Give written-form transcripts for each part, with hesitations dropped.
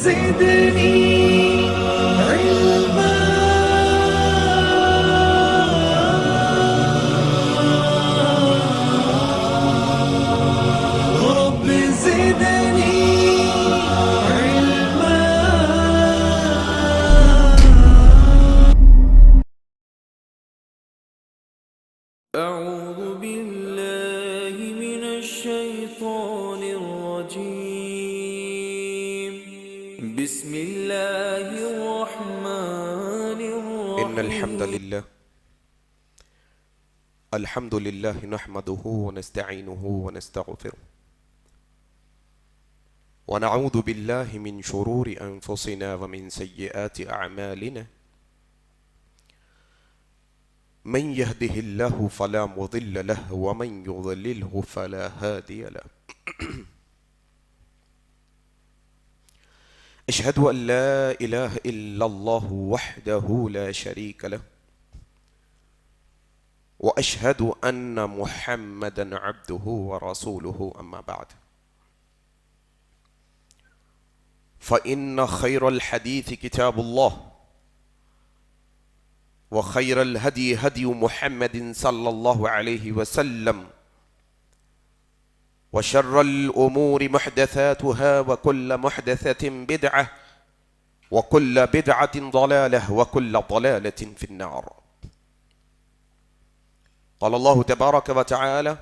زدني علما رب زدني علما. أعوذ بالله من الشيطان الرجيم. بسم الله الرحمن الرحيم. إن الحمد لله نحمده ونستعينه ونستغفره ونعوذ بالله من شرور أنفسنا ومن سيئات أعمالنا. من يهده الله فلا مضل له ومن يضلله فلا هادي له. أشهد أن لا إله إلا الله وحده لا شريك له وأشهد أن محمدا عبده ورسوله. أما بعد، فإن خير الحديث كتاب الله وخير الهدي هدي محمد صلى الله عليه وسلم وشر الأمور محدثاتها وكل محدثة بدعة وكل بدعة ضلالة وكل ضلالة في النار. قال الله تبارك وتعالى: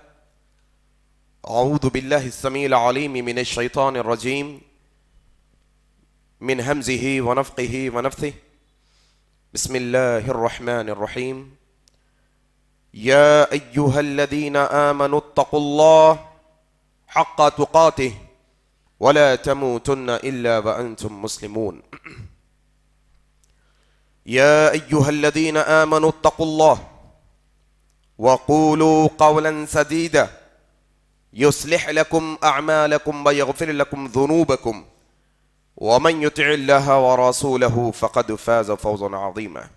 أعوذ بالله السميع العليم من الشيطان الرجيم من همزه ونفخه ونفثه. بسم الله الرحمن الرحيم. يا أيها الذين آمنوا اتقوا الله حق تقاته ولا تموتن إلا وأنتم مسلمون. يا أيها الذين آمنوا اتقوا الله وقولوا قولا سديدا يصلح لكم أعمالكم ويغفر لكم ذنوبكم ومن يطع الله ورسوله فقد فاز فوزا عظيما.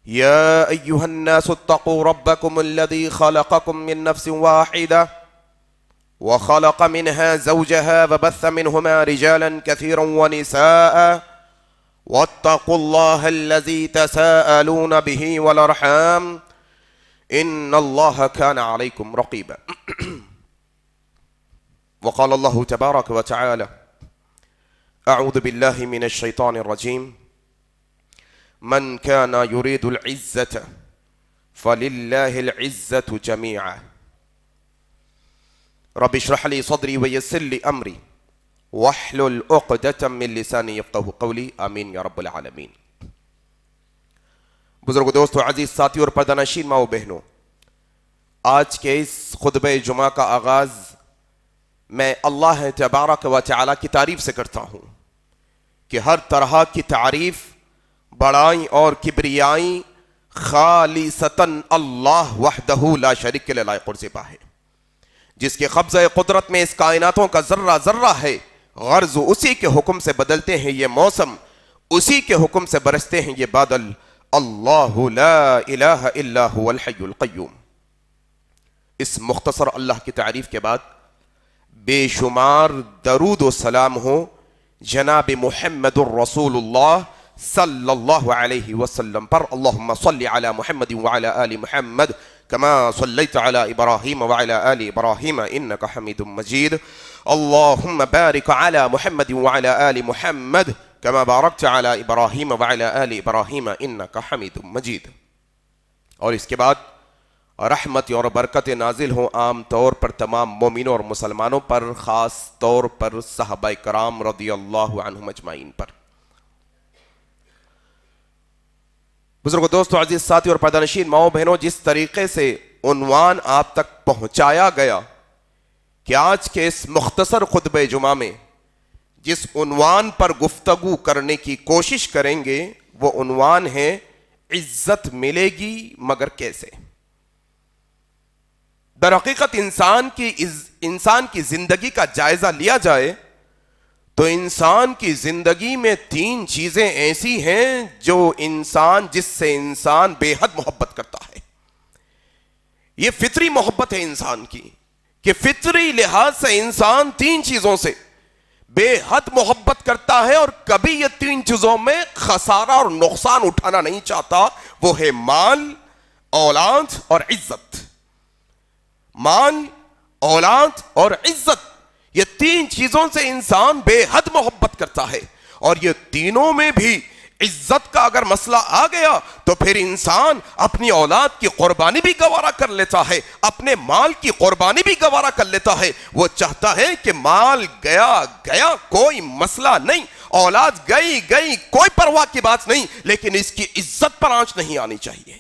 يا أيها الناس اتقوا ربكم الذي خلقكم من نفس واحدة وخلق منها زوجها وبث منهما رجالا كثيرا ونساء واتقوا الله الذي تساءلون به والأرحام إن الله كان عليكم رقيبا. وقال الله تبارك وتعالى: أعوذ بالله من الشيطان الرجيم. من كان يريد العزة فلله العزة جميعا. رب اشرح لي صدري ويسر لي أمري واحلل عقدة من لساني يفقهوا قولي. آمین یا رب العالمین. بزرگ دوستو، عزیز ساتھی اور پردہ ماؤ بہنوں، آج کے اس خطبہ جمعہ کا آغاز میں اللہ تبارک و تعالی کی تعریف سے کرتا ہوں کہ ہر طرح کی تعریف، بڑائی اور کبریائی خالصتاً اللہ وحدہ لا شریک کے لائق اور زیبا ہے، جس کے قبضہ قدرت میں اس کائناتوں کا ذرہ ذرہ ہے. غرض اسی کے حکم سے بدلتے ہیں یہ موسم، اسی کے حکم سے برستے ہیں یہ بادل. اللہ لا الہ الا هو الحی القیوم. اس مختصر اللہ کی تعریف کے بعد بے شمار درود و سلام ہو جناب محمد الرسول اللہ صلی اللہ علیہ وسلم پر. اللہم صلی علی محمد وعلی آل محمد كما صليت على إبراهيم وعلى آل إبراهيم إنك حميد مجيد. اللهم بارك على محمد وعلى آل محمد كما باركت على إبراهيم وعلى آل إبراهيم إنك حميد مجيد. اور اس کے بعد رحمت اور برکت نازل ہوں عام طور پر تمام مومنوں اور مسلمانوں پر، خاص طور پر صحابہ کرام رضی اللہ عنہم اجمعین پر. بزرگ دوستو، عزیز ساتھی اور پردہ نشین ماؤں بہنوں، جس طریقے سے عنوان آپ تک پہنچایا گیا کہ آج کے اس مختصر خطبہ جمعہ میں جس عنوان پر گفتگو کرنے کی کوشش کریں گے وہ عنوان ہے عزت ملے گی مگر کیسے. در حقیقت انسان کی زندگی کا جائزہ لیا جائے تو انسان کی زندگی میں 3 چیزیں ایسی ہیں جس سے انسان بے حد محبت کرتا ہے. یہ فطری محبت ہے انسان کی کہ فطری لحاظ سے انسان 3 چیزوں سے بے حد محبت کرتا ہے اور کبھی یہ تین چیزوں میں خسارہ اور نقصان اٹھانا نہیں چاہتا. وہ ہے مال، اولاد اور عزت. مال، اولاد اور عزت، یہ تین چیزوں سے انسان بے حد محبت کرتا ہے. اور یہ تینوں میں بھی عزت کا اگر مسئلہ آ گیا تو پھر انسان اپنی اولاد کی قربانی بھی گوارا کر لیتا ہے، اپنے مال کی قربانی بھی گوارا کر لیتا ہے. وہ چاہتا ہے کہ مال گیا گیا کوئی مسئلہ نہیں، اولاد گئی گئی کوئی پرواہ کی بات نہیں، لیکن اس کی عزت پر آنچ نہیں آنی چاہیے.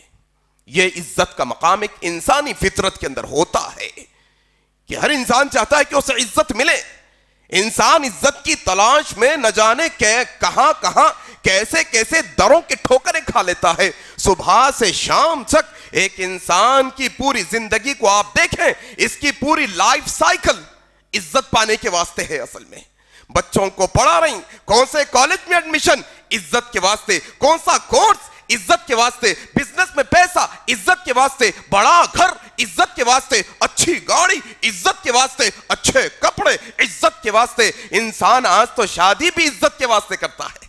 یہ عزت کا مقام ایک انسانی فطرت کے اندر ہوتا ہے کہ ہر انسان چاہتا ہے کہ اسے عزت ملے. انسان عزت کی تلاش میں نہ جانے کہاں کہاں کیسے کیسے دروں کے ٹھوکریں کھا لیتا ہے. صبح سے شام تک ایک انسان کی پوری زندگی کو آپ دیکھیں، اس کی پوری لائف سائیکل عزت پانے کے واسطے ہے. اصل میں بچوں کو پڑھا رہی، کون سے کالج میں ایڈمیشن عزت کے واسطے، کون سا کورس عزت کے واسطے، بزنس میں پیسہ عزت کے واسطے، بڑا گھر عزت کے واسطے، اچھی گاڑی عزت کے واسطے، اچھے کپڑے عزت کے واسطے. انسان آج تو شادی بھی عزت کے واسطے کرتا ہے.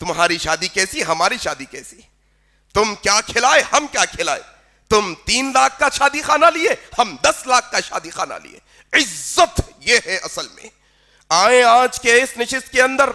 تمہاری شادی کیسی، ہماری شادی کیسی، تم کیا کھلائے ہم کیا کھلائے، تم 3 لاکھ کا شادی خانہ لیے ہم 10 لاکھ کا شادی خانہ لیے. عزت یہ ہے اصل میں. آئیں آج کے اس نشست کے اندر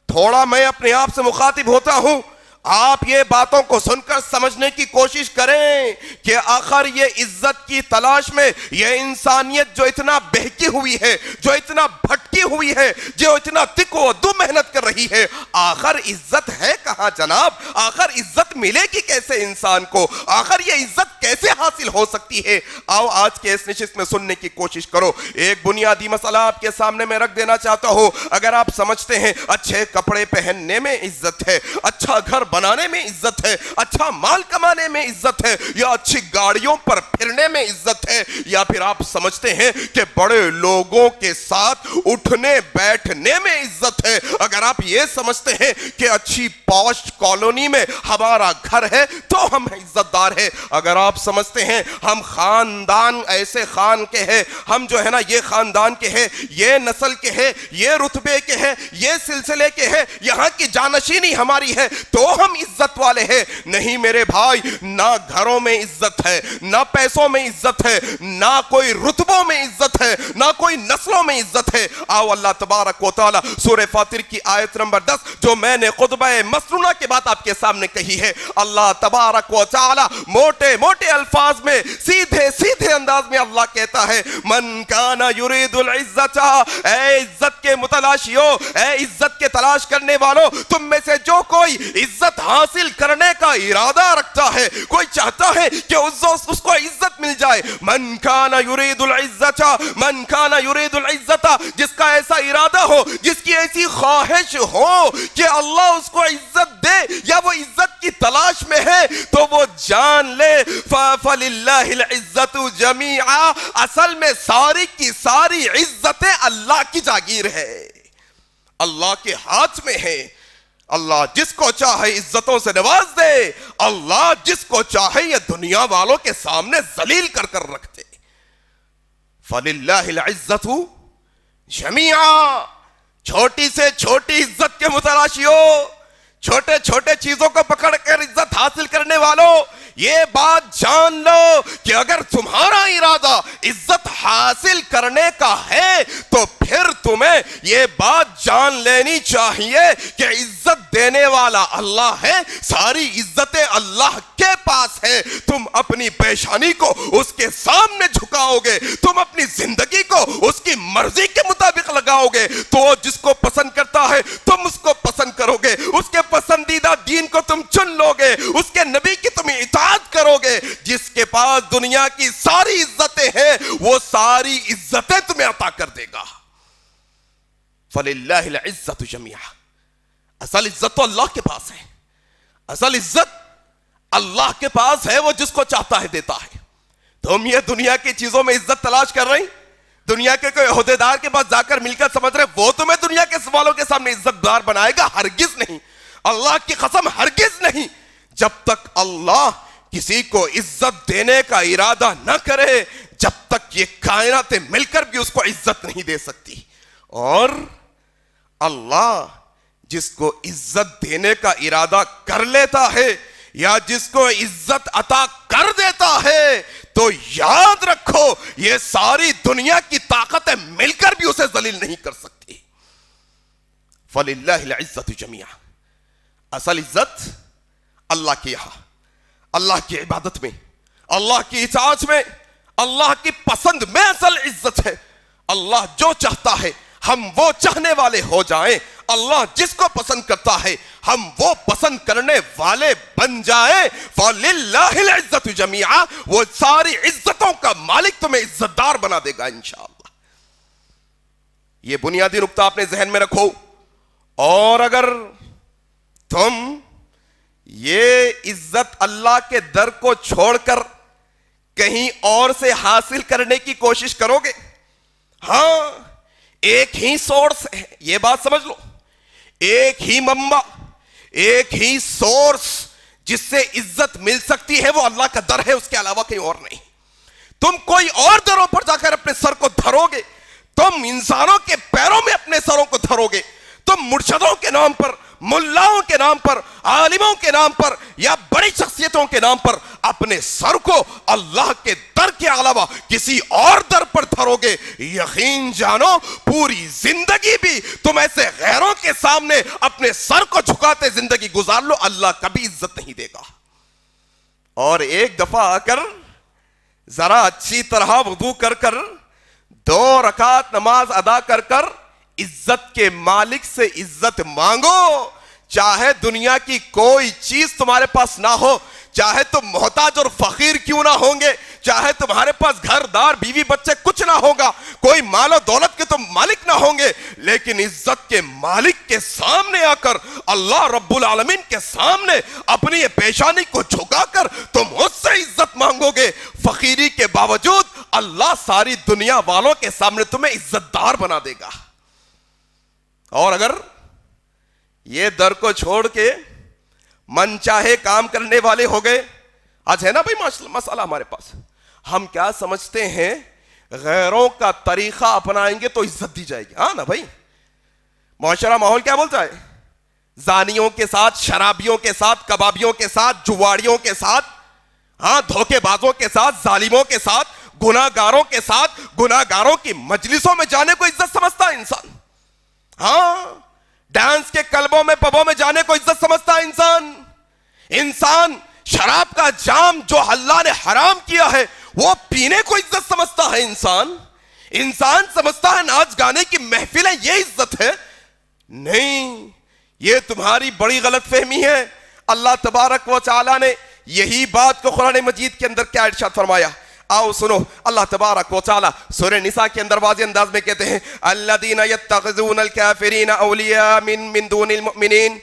تھوڑا میں اپنے آپ سے مخاطب ہوتا ہوں. آپ یہ باتوں کو سن کر سمجھنے کی کوشش کریں کہ آخر یہ عزت کی تلاش میں یہ انسانیت جو اتنا بہکی ہوئی ہے، جو اتنا بھٹکی ہوئی ہے، جو اتنا تک و دو محنت کر رہی ہے، آخر عزت ہے کہاں جناب؟ آخر عزت ملے گی کیسے انسان کو؟ آخر یہ عزت کیسے حاصل ہو سکتی ہے؟ آؤ آج کے اس نشست میں سننے کی کوشش کرو. ایک بنیادی مسئلہ آپ کے سامنے میں رکھ دینا چاہتا ہوں. اگر آپ سمجھتے ہیں اچھے کپڑے پہننے میں عزت ہے، اچھا گھر بنانے میں عزت ہے، اچھا مال کمانے میں عزت ہے، یا اچھی گاڑیوں پر پھرنے میں عزت ہے، یا پھر آپ سمجھتے ہیں کہ بڑے لوگوں کے ساتھ اٹھنے بیٹھنے میں عزت ہے، اگر آپ یہ سمجھتے ہیں کہ اچھی پوش کالونی میں ہمارا گھر ہے تو ہم عزت دار ہیں، اگر آپ سمجھتے ہیں ہم خاندان ایسے خان کے ہیں، ہم جو ہے نا یہ خاندان کے ہیں، یہ نسل کے ہیں، یہ رتبے کے ہیں، یہ سلسلے کے ہیں، یہاں کی جانشینی ہماری ہے تو ہم عزت والے ہیں. نہیں میرے بھائی، نہ گھروں میں عزت ہے، نہ پیسوں میں عزت ہے، نہ کوئی رتبوں میں عزت ہے، نہ کوئی نسلوں میں عزت ہے. آؤ اللہ تبارک و تعالی سورہ فاطر کی آیت نمبر 10 جو میں نے خطبہ مسنونہ کے بعد آپ کے سامنے کہی ہے، اللہ تبارک و تعالی موٹے موٹے الفاظ میں سیدھے سیدھے انداز میں اللہ کہتا ہے، من کان یرید العزت، اے عزت کے متلاشیو، اے عزت کے تلاش کرنے والوں، تم میں سے جو کوئی عزت حاصل کرنے کا ارادہ رکھتا ہے، کوئی چاہتا ہے کہ اس کو عزت مل جائے، من کان یرید العزت، من کان یرید العزت، جس کا ایسا ارادہ ہو، جس کی ایسی خواہش ہو کہ اللہ اس کو عزت دے یا وہ عزت کی تلاش میں ہے، تو وہ جان لے فَلِلَّهِ الْعِزَّةُ جَمِيعًا، اصل میں ساری کی ساری عزتیں اللہ کی جاگیر ہے، اللہ کے ہاتھ میں ہے. اللہ جس کو چاہے عزتوں سے نواز دے، اللہ جس کو چاہے یہ دنیا والوں کے سامنے ذلیل کر کر رکھ دے. فَلِلَّهِ الْعِزَّةُ جَمِيعًا. چھوٹی سے چھوٹی عزت کے متلاشیوں، چھوٹے چھوٹے چیزوں کو پکڑ کر عزت حاصل کرنے والوں، یہ بات جان لو کہ اگر تمہارا ارادہ عزت حاصل کرنے کا ہے تو پھر تمہیں یہ بات جان لینی چاہیے کہ عزت دینے والا اللہ ہے، ساری عزتیں اللہ کے پاس ہے. تم اپنی پیشانی کو اس کے سامنے جھکاؤ گے، تم اپنی زندگی کو اس کی مرضی کے مطابق لگاؤ گے، تو جس کو پسند کرتا ہے تم اس کو پسند کرو گے، اس کے پسندیدہ دین کو تم چن لو گے، اس کے نبی کی تم اطاعت کرو گے. جس کے پاس دنیا کی ساری عزتیں ہیں وہ ساری عزتیں تمہیں عطا کر دے گا. فَلِلَّهِ الْعِزَّةُ جَمِيعًا. اصل عزت تو اللہ کے پاس ہے، اصل عزت اللہ کے پاس ہے، وہ جس کو چاہتا ہے دیتا ہے. تم یہ دنیا کی چیزوں میں عزت تلاش کر رہی، دنیا کے کوئی عہدیدار کے پاس جا کر مل کر سمجھ رہے وہ تمہیں دنیا کے سوالوں کے سامنے عزت دار بنائے گا؟ ہرگز نہیں، اللہ کی قسم ہرگز نہیں. جب تک اللہ کسی کو عزت دینے کا ارادہ نہ کرے، جب تک یہ کائناتیں مل کر بھی اس کو عزت نہیں دے سکتی. اور اللہ جس کو عزت دینے کا ارادہ کر لیتا ہے یا جس کو عزت عطا کر دیتا ہے تو یاد رکھو یہ ساری دنیا کی طاقتیں مل کر بھی اسے ذلیل نہیں کر سکتی. فَلِلَّهِ الْعِزَّةُ جَمِيعًا. اصل عزت اللہ کے یہاں، اللہ کی عبادت میں، اللہ کی اطاعت میں، اللہ کی پسند میں اصل عزت ہے. اللہ جو چاہتا ہے ہم وہ چاہنے والے ہو جائیں، اللہ جس کو پسند کرتا ہے ہم وہ پسند کرنے والے بن جائیں. فَلِلَّهِ الْعِزَّةُ جَمِيعًا. وہ ساری عزتوں کا مالک تمہیں عزت دار بنا دے گا انشاءاللہ. یہ بنیادی نقطہ اپنے ذہن میں رکھو. اور اگر تم یہ عزت اللہ کے در کو چھوڑ کر کہیں اور سے حاصل کرنے کی کوشش کرو گے، ہاں ایک ہی سورس ہے، یہ بات سمجھ لو، ایک ہی منبع، ایک ہی سورس جس سے عزت مل سکتی ہے وہ اللہ کا در ہے، اس کے علاوہ کہیں اور نہیں. تم کوئی اور دروں پر جا کر اپنے سر کو دھرو گے، تم انسانوں کے پیروں میں اپنے سروں کو دھرو گے، تم مرشدوں کے نام پر، ملاؤں کے نام پر، عالموں کے نام پر یا بڑی شخصیتوں کے نام پر اپنے سر کو اللہ کے در کے علاوہ کسی اور در پر دھرو گے، یقین جانو پوری زندگی بھی تم ایسے غیروں کے سامنے اپنے سر کو جھکاتے زندگی گزار لو، اللہ کبھی عزت نہیں دے گا. اور ایک دفعہ آ کر ذرا اچھی طرح وضو کر کر 2 رکعت نماز ادا کر کر عزت کے مالک سے عزت مانگو. چاہے دنیا کی کوئی چیز تمہارے پاس نہ ہو، چاہے تم محتاج اور فقیر کیوں نہ ہوں گے، چاہے تمہارے پاس گھر دار بیوی بچے کچھ نہ ہوگا، کوئی مال و دولت کے تم مالک نہ ہوں گے، لیکن عزت کے مالک کے سامنے آ کر، اللہ رب العالمین کے سامنے اپنی یہ پیشانی کو جھکا کر تم اس سے عزت مانگو گے. فقیری کے باوجود اللہ ساری دنیا والوں کے سامنے تمہیں عزت دار بنا دے گا. اور اگر یہ در کو چھوڑ کے من چاہے کام کرنے والے ہو گئے، آج ہے نا بھائی مسئلہ ہمارے پاس، ہم کیا سمجھتے ہیں غیروں کا طریقہ اپنائیں گے تو عزت دی جائے گی. ہاں نا بھائی، معاشرہ ماحول کیا بولتا ہے؟ زانیوں کے ساتھ، شرابیوں کے ساتھ، کبابیوں کے ساتھ، جواڑیوں کے ساتھ، ہاں دھوکے بازوں کے ساتھ، ظالموں کے ساتھ، گناہ گاروں کے ساتھ، گناہ گاروں کی مجلسوں میں جانے کو عزت سمجھتا ہے انسان. ہاں ڈانس کے کلبوں میں پبوں میں جانے کو عزت سمجھتا ہے انسان. انسان شراب کا جام جو اللہ نے حرام کیا ہے وہ پینے کو عزت سمجھتا ہے. انسان سمجھتا ہے ناچ گانے کی محفلیں یہ عزت ہے. نہیں، یہ تمہاری بڑی غلط فہمی ہے. اللہ تبارک و تعالی نے یہی بات کو قرآن مجید کے اندر کیا ارشاد فرمایا؟ آؤ سنو. اللہ تبارک و تعالی سورہ نساء کے اندر واضح انداز میں کہتے ہیں الذین یتخذون الکافرین اولیاء من دون المؤمنین.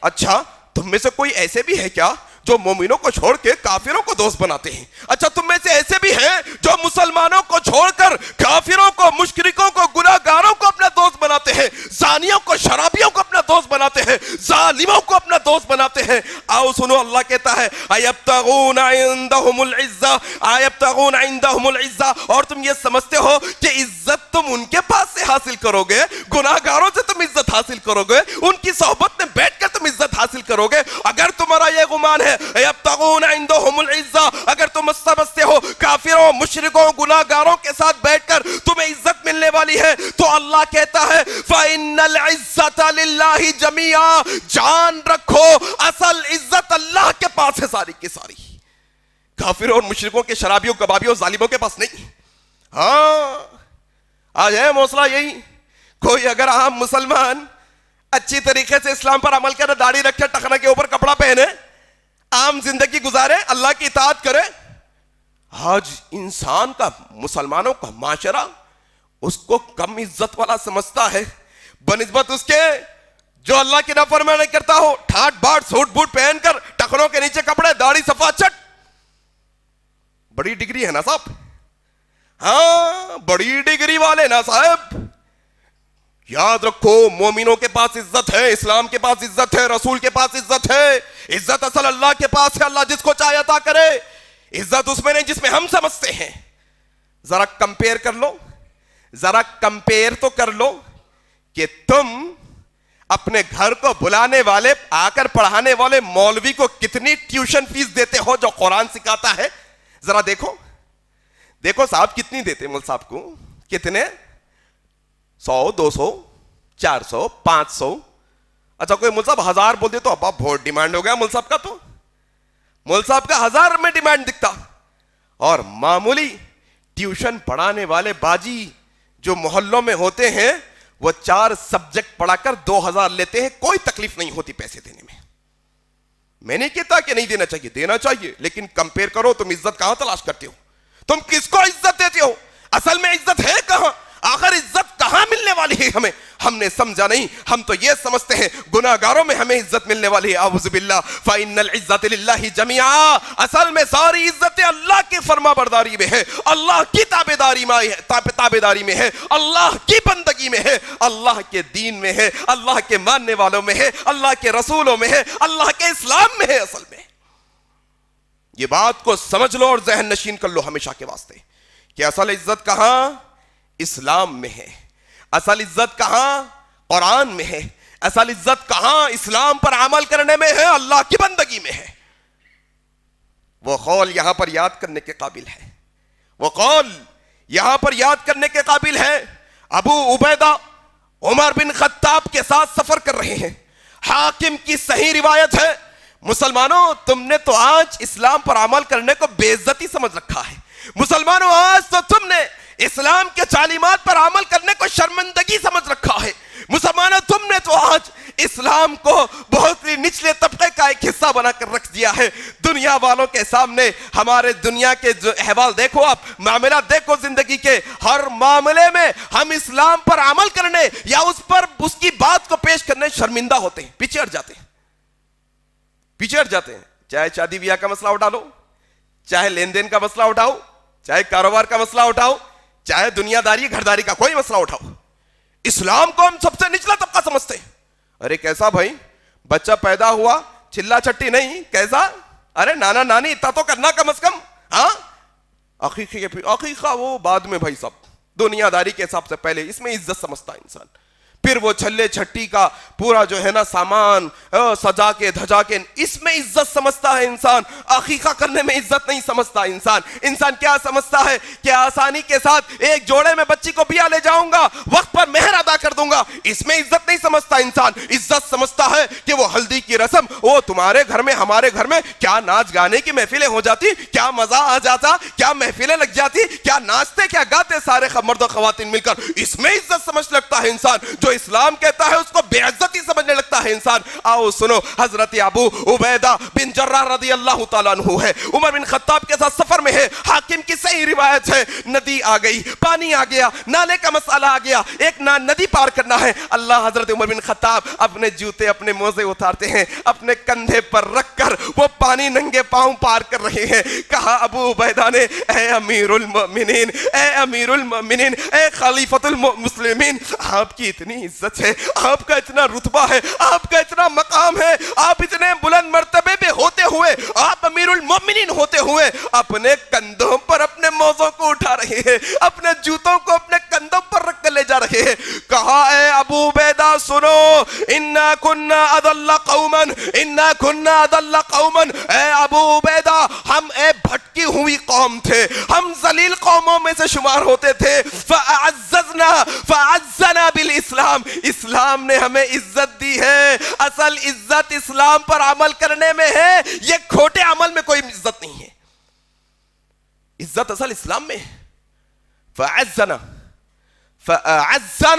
اچھا تم میں سے کوئی ایسے بھی ہے کیا جو مومنوں کو چھوڑ کے کافروں کو دوست بناتے ہیں؟ اچھا تم میں سے ایسے بھی ہیں جو مسلمانوں کو چھوڑ کر کافروں کو، مشرکوں کو، گناہ گاروں کو اپنا دوست بناتے ہیں، زانیوں کو، شرابیوں کو اپنا دوست بناتے ہیں، ظالموں کو اپنا دوست بناتے ہیں. آؤ سنو، اللہ کہتا ہے ایبتغون عندہم العزہ، ایبتغون عندہم العزہ. اور تم یہ سمجھتے ہو کہ عزت تم ان کے پاس سے حاصل کرو گے، گناہ گاروں سے تم عزت حاصل کرو گے، ان کی صحبت میں بیٹھ کر تم عزت حاصل کرو گے. اگر تمہارا یہ گمان ہے یبتغون عندہم العزہ، اگر تم سمجھتے ہو کافروں، مشرکوں، گناہ گاروں کے ساتھ بیٹھ کر تمہیں عزت ملنے والی ہے، تو اللہ کہتا ہے فَإِنَّ الْعِزَّةَ لِلَّهِ جَمِيعًا. جان رکھو اصل عزت اللہ کے پاس ہے ساری کی ساری، کافروں اور مشرکوں کے، شرابیوں، کبابیوں، ظالموں کے پاس نہیں. ہاں آج ہے مسئلہ یہی. کوئی اگر عام مسلمان اچھی طریقے سے اسلام پر عمل کرے، داڑھی رکھے، ٹخنا کے اوپر کپڑا پہنے، عام زندگی گزارے، اللہ کی اطاعت کرے، آج انسان کا، مسلمانوں کا معاشرہ اس کو کم عزت والا سمجھتا ہے بنسبت اس کے جو اللہ کی نافرمانی کرتا ہو. ٹھاٹ باٹ سوٹ بوٹ پہن کر، ٹخنوں کے نیچے کپڑے، داڑھی صفا چٹ. بڑی ڈگری ہے نا صاحب، ہاں بڑی ڈگری والے نا صاحب. یاد رکھو مومنوں کے پاس عزت ہے، اسلام کے پاس عزت ہے، رسول کے پاس عزت ہے. عزت اصل اللہ کے پاس ہے، اللہ جس کو چاہے عطا کرے. عزت اس میں نہیں جس میں ہم سمجھتے ہیں. ذرا کمپیئر کر لو، ذرا کمپیئر تو کر لو کہ تم اپنے گھر کو بلانے والے آ کر پڑھانے والے مولوی کو کتنی ٹیوشن فیس دیتے ہو جو قرآن سکھاتا ہے؟ ذرا دیکھو دیکھو صاحب کتنی دیتے مول صاحب کو؟ کتنے؟ 100 200 400 500؟ اچھا کوئی مول صاحب 1000 بول دے تو اب بہت ڈیمانڈ ہو گیا مول صاحب کا، تو مول صاحب کا 1000 میں ڈیمانڈ دکھتا. اور معمولی ٹیوشن پڑھانے والے باجی جو محلوں میں ہوتے ہیں وہ 4 سبجیکٹ پڑھا کر 2000 لیتے ہیں، کوئی تکلیف نہیں ہوتی پیسے دینے میں. میں نہیں کہتا کہ نہیں دینا چاہیے، دینا چاہیے، لیکن کمپیئر کرو تم عزت کہاں تلاش کرتے ہو؟ تم کس کو عزت دیتے ہو؟ اصل میں عزت ہے کہاں؟ آخر عزت کہاں ملنے والی ہے ہمیں؟ ہم نے سمجھا نہیں. ہم تو یہ سمجھتے ہیں گناہگاروں میں ہمیں عزت ملنے والی ہے. اعوذ باللہ. فإن العزت للہ جميعا. اصل میں ساری عزتیں اللہ کی فرما برداری میں ہے، اللہ کی تابعداری میں ہے، اللہ کی بندگی میں ہے، اللہ کے دین میں ہے، اللہ کے ماننے والوں میں ہے، اللہ کے رسولوں میں ہے، اللہ کے اسلام میں ہے. اصل میں یہ بات کو سمجھ لو اور ذہن نشین کر لو ہمیشہ کے واسطے کہ اصل عزت کہاں؟ اسلام میں ہے. اصل عزت کہاں؟ قرآن میں ہے. اصل عزت کہاں؟ اسلام پر عمل کرنے میں ہے، اللہ کی بندگی میں ہے. وہ قول یہاں پر یاد کرنے کے قابل ہے، وہ قول یہاں پر یاد کرنے کے قابل ہے. ابو عبیدہ عمر بن خطاب کے ساتھ سفر کر رہے ہیں. حاکم کی صحیح روایت ہے، مسلمانوں تم نے تو آج اسلام پر عمل کرنے کو بے عزتی سمجھ رکھا ہے. مسلمانوں آج تو تم نے اسلام کے تعلیمات پر عمل کرنے کو شرمندگی سمجھ رکھا ہے. مسلمانوں تم نے تو آج اسلام کو بہت ہی نچلے طبقے کا ایک حصہ بنا کر رکھ دیا ہے. دنیا والوں کے سامنے ہمارے دنیا کے جو احوال دیکھو، آپ معاملات دیکھو زندگی کے، ہر معاملے میں ہم اسلام پر عمل کرنے یا اس کی بات کو پیش کرنے شرمندہ ہوتے ہیں، پیچھے ہٹ جاتے ہیں. چاہے شادی بیاہ کا مسئلہ اٹھا لو، چاہے لین دین کا مسئلہ اٹھاؤ، چاہے کاروبار کا مسئلہ اٹھاؤ، چاہے دنیا داری گھرداری کا کوئی مسئلہ اٹھاؤ، اسلام کو ہم سب سے نچلا طبقہ سمجھتے ہیں. ارے کیسا بھائی بچہ پیدا ہوا چلا چٹی نہیں، کیسا؟ ارے نانا نانی اتنا تو کرنا کم از کم. ہاں عقیقہ وہ بعد میں بھائی، سب دنیا داری کے حساب سے پہلے اس میں عزت سمجھتا ہے انسان. پھر وہ چھلے چھٹی کا پورا جو ہے نا سامان سجا کے دھجا کے اس میں عزت سمجھتا ہے انسان. عقیقہ کرنے میں عزت نہیں سمجھتا انسان. انسان کیا سمجھتا ہے کہ آسانی کے ساتھ ایک جوڑے میں بچی کو بیاہ لے جاؤں گا، وقت پر مہر ادا کر دوں گا، اس میں عزت نہیں سمجھتا انسان. عزت سمجھتا ہے کہ وہ ہلدی کی رسم، وہ تمہارے گھر میں ہمارے گھر میں کیا ناچ گانے کی محفلیں ہو جاتی، کیا مزہ آ جاتا، کیا محفلیں لگ جاتی، کیا ناچتے کیا گاتے سارے مرد و خواتین مل کر، اس میں عزت سمجھ لگتا ہے انسان. جو اسلام کہتا ہے اس کو بے عزتی سمجھنے لگتا ہے انسان. آؤ سنو، حضرت ابو عبیدہ بن جراح رضی اللہ تعالیٰ عنہ ہے، عمر بن خطاب کے ساتھ سفر میں ہے. حاکم کی صحیح روایت ہے، ندی آ گئی، پانی آ گیا، نالے کا مسئلہ آ گیا، ایک ندی پار کرنا ہے. اللہ حضرت عمر بن خطاب اپنے جوتے اپنے موزے اتارتے ہیں، اپنے کندھے پر رکھ کر وہ پانی ننگے پاؤں پار کر رہے ہیں. کہا ابو عبیدہ نے، اے امیر المؤمنین، اے امیر المؤمنین، اے خلیفۃ المسلمین، آپ کی اتنی عزت ہے، آپ کا اتنا رتبہ ہے، آپ کا اتنا مقام ہے، آپ اتنے بلند مرتبے پہ ہوتے ہوئے، آپ امیر المؤمنین ہوتے ہوئے اپنے کندھوں پر اپنے موزوں کو اٹھا رہے ہیں، اپنے جوتوں کو اپنے کندھوں پر رکھ کر لے جا رہے ہیں. کہا اے ابو عبیدہ سنو، انا کنا اضل قوما، انا کنا اضل قوما، اے ابو عبیدہ ہم ایک بھٹکی ہوئی قوم تھے، ہم ذلیل قوموں میں سے شمار ہوتے تھے. فعزنا بالاسلام، اسلام نے ہمیں عزت دی ہے. اصل عزت اسلام پر عمل کرنے میں ہے، یہ کھوٹے عمل میں کوئی عزت نہیں ہے. عزت اصل اسلام میں. فعزنا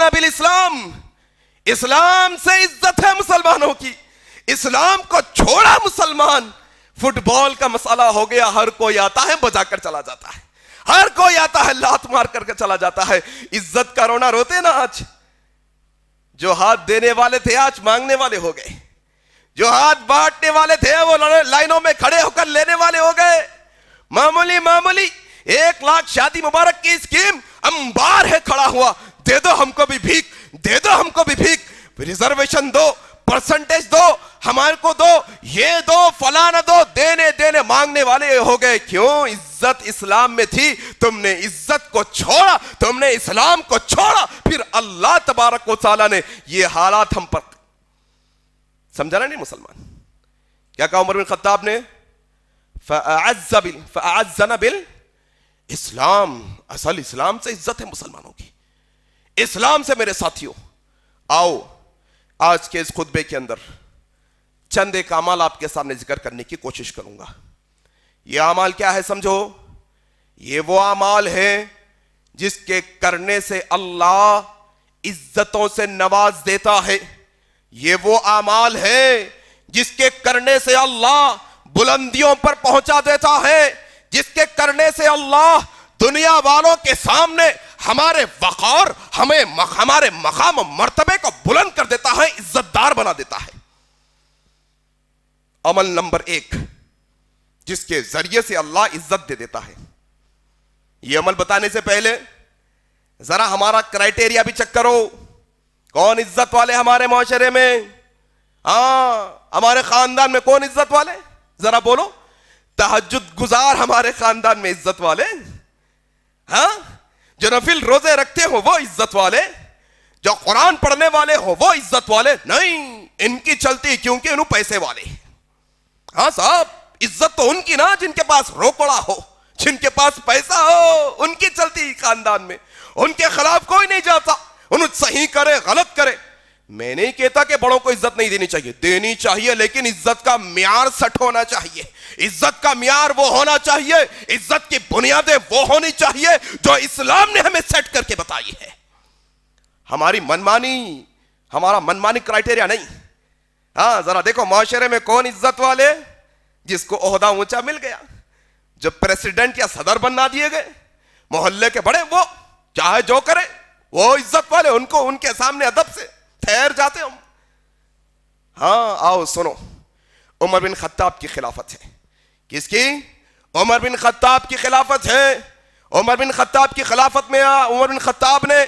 بالاسلام، اسلام سے عزت ہے مسلمانوں کی. اسلام کو چھوڑا مسلمان، فٹ بال کا مسئلہ ہو گیا، ہر کوئی آتا ہے بجا کر چلا جاتا ہے، ہر کوئی آتا ہے لات مار کر چلا جاتا ہے. عزت کا رونا روتے نا آج. جو ہاتھ دینے والے تھے آج مانگنے والے ہو گئے، جو ہاتھ بانٹنے والے تھے وہ لائنوں میں کھڑے ہو کر لینے والے ہو گئے. معمولی 1 لاکھ شادی مبارک کی اسکیم انبار ہے کھڑا ہوا، دے دو ہم کو بھی بھیک، دے دو ہم کو بھی بھیک، ریزرویشن دو، پرسنٹیج دو، ہمارے کو دو، یہ دو، فلانا دو، دینے مانگنے والے ہو گئے. کیوں؟ عزت اسلام میں تھی، تم نے عزت کو چھوڑا، تم نے اسلام کو چھوڑا، پھر اللہ تبارک و تعالیٰ نے یہ حالات ہم پر سمجھانا نہیں مسلمان. کیا کہا عمر بن خطاب نے؟ فَأَعَزَّنَا بِالْإِسْلَام. اصل اسلام سے عزت ہے مسلمانوں کی. اسلام سے میرے ساتھیوں آؤ آج کے اس خطبے کے اندر چند ایک اعمال آپ کے سامنے ذکر کرنے کی کوشش کروں گا. یہ اعمال کیا ہے سمجھو؟ یہ وہ اعمال ہیں جس کے کرنے سے اللہ عزتوں سے نواز دیتا ہے. یہ وہ اعمال ہیں جس کے کرنے سے اللہ بلندیوں پر پہنچا دیتا ہے. جس کے کرنے سے اللہ دنیا والوں کے سامنے ہمارے وقار ہمارے مقام و مرتبے کو بلند کر دیتا ہے, عزت دار بنا دیتا ہے. عمل نمبر 1 جس کے ذریعے سے اللہ عزت دے دیتا ہے. یہ عمل بتانے سے پہلے ذرا ہمارا کرائٹیریا بھی چیک کرو. کون عزت والے ہمارے معاشرے میں؟ ہمارے خاندان میں کون عزت والے؟ ذرا بولو. تہجد گزار ہمارے خاندان میں عزت والے؟ جو نفل روزے رکھتے ہو وہ عزت والے؟ جو قرآن پڑھنے والے ہو وہ عزت والے؟ نہیں, ان کی چلتی کیونکہ انہوں پیسے والے. ہاں صاحب, عزت تو ان کی نا جن کے پاس روکڑا ہو, جن کے پاس پیسہ ہو, ان کی چلتی خاندان میں. ان کے خلاف کوئی نہیں جاتا, انہوں صحیح کرے غلط کرے. میں نہیں کہتا کہ بڑوں کو عزت نہیں دینی چاہیے, لیکن عزت کا معیار سٹ ہونا چاہیے. عزت کا معیار وہ ہونا چاہیے, عزت کی بنیادیں وہ ہونی چاہیے جو اسلام نے ہمیں سیٹ کر کے بتائی ہے. ہمارا منمانی کرائٹیریا نہیں. ذرا دیکھو معاشرے میں کون عزت والے جس کو عہدہ اونچا مل گیا, جو پریسیڈنٹ یا صدر بنا دیے گئے, محلے کے بڑے, وہ چاہے جو کرے وہ عزت والے. ان کو ان کے سامنے ادب سے ٹھہر جاتے ہم. آؤ سنو, عمر بن خطاب کی خلافت ہے. کس کی؟ عمر بن خطاب کی خلافت ہے. عمر بن خطاب کی خلافت میں عمر بن خطاب نے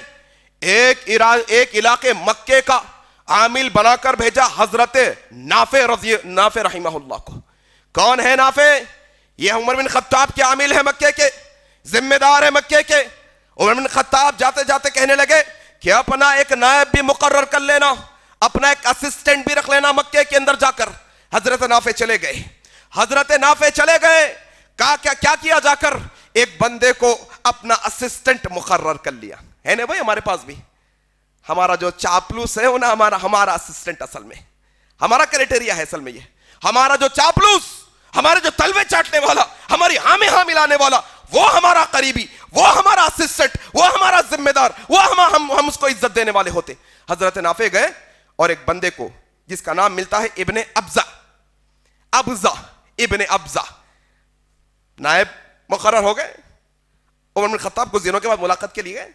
ایک علاقے مکے کا عامل بنا کر بھیجا حضرت نافع رحمہ اللہ کو. کون ہے نافع؟ یہ عمر بن خطاب کے عامل ہے, مکے کے ذمہ دار ہے مکے کے. عمر بن خطاب جاتے جاتے کہنے لگے کہ اپنا ایک نائب بھی مقرر کر لینا, اپنا ایک اسسٹنٹ بھی رکھ لینا مکے کے اندر جا کر. حضرت نافع چلے گئے. کیا کیا جا کر؟ ایک بندے کو اپنا اسسٹنٹ مقرر کر لیا. ہے نا بھائی, ہمارے پاس بھی ہمارا جو چاپلوس ہے نا, ہمارا اسسٹنٹ اصل میں ہمارا کرائٹیریا ہے. اصل میں یہ ہمارا جو چاپلوس, ہمارے جو تلوے چاٹنے والا, ہماری ہاں میں ہاں ملانے والا, وہ ہمارا قریبی, وہ ہمارا اسسٹنٹ, وہ ہمارا ذمہ دار, وہ ہم اس کو عزت دینے والے ہوتے. حضرت نافع گئے اور ایک بندے کو جس کا نام ملتا ہے ابن ابزا نائب مقرر ہو گئے. عمر بن خطاب کچھ دنوں کے بعد ملاقات کے لیے گئے.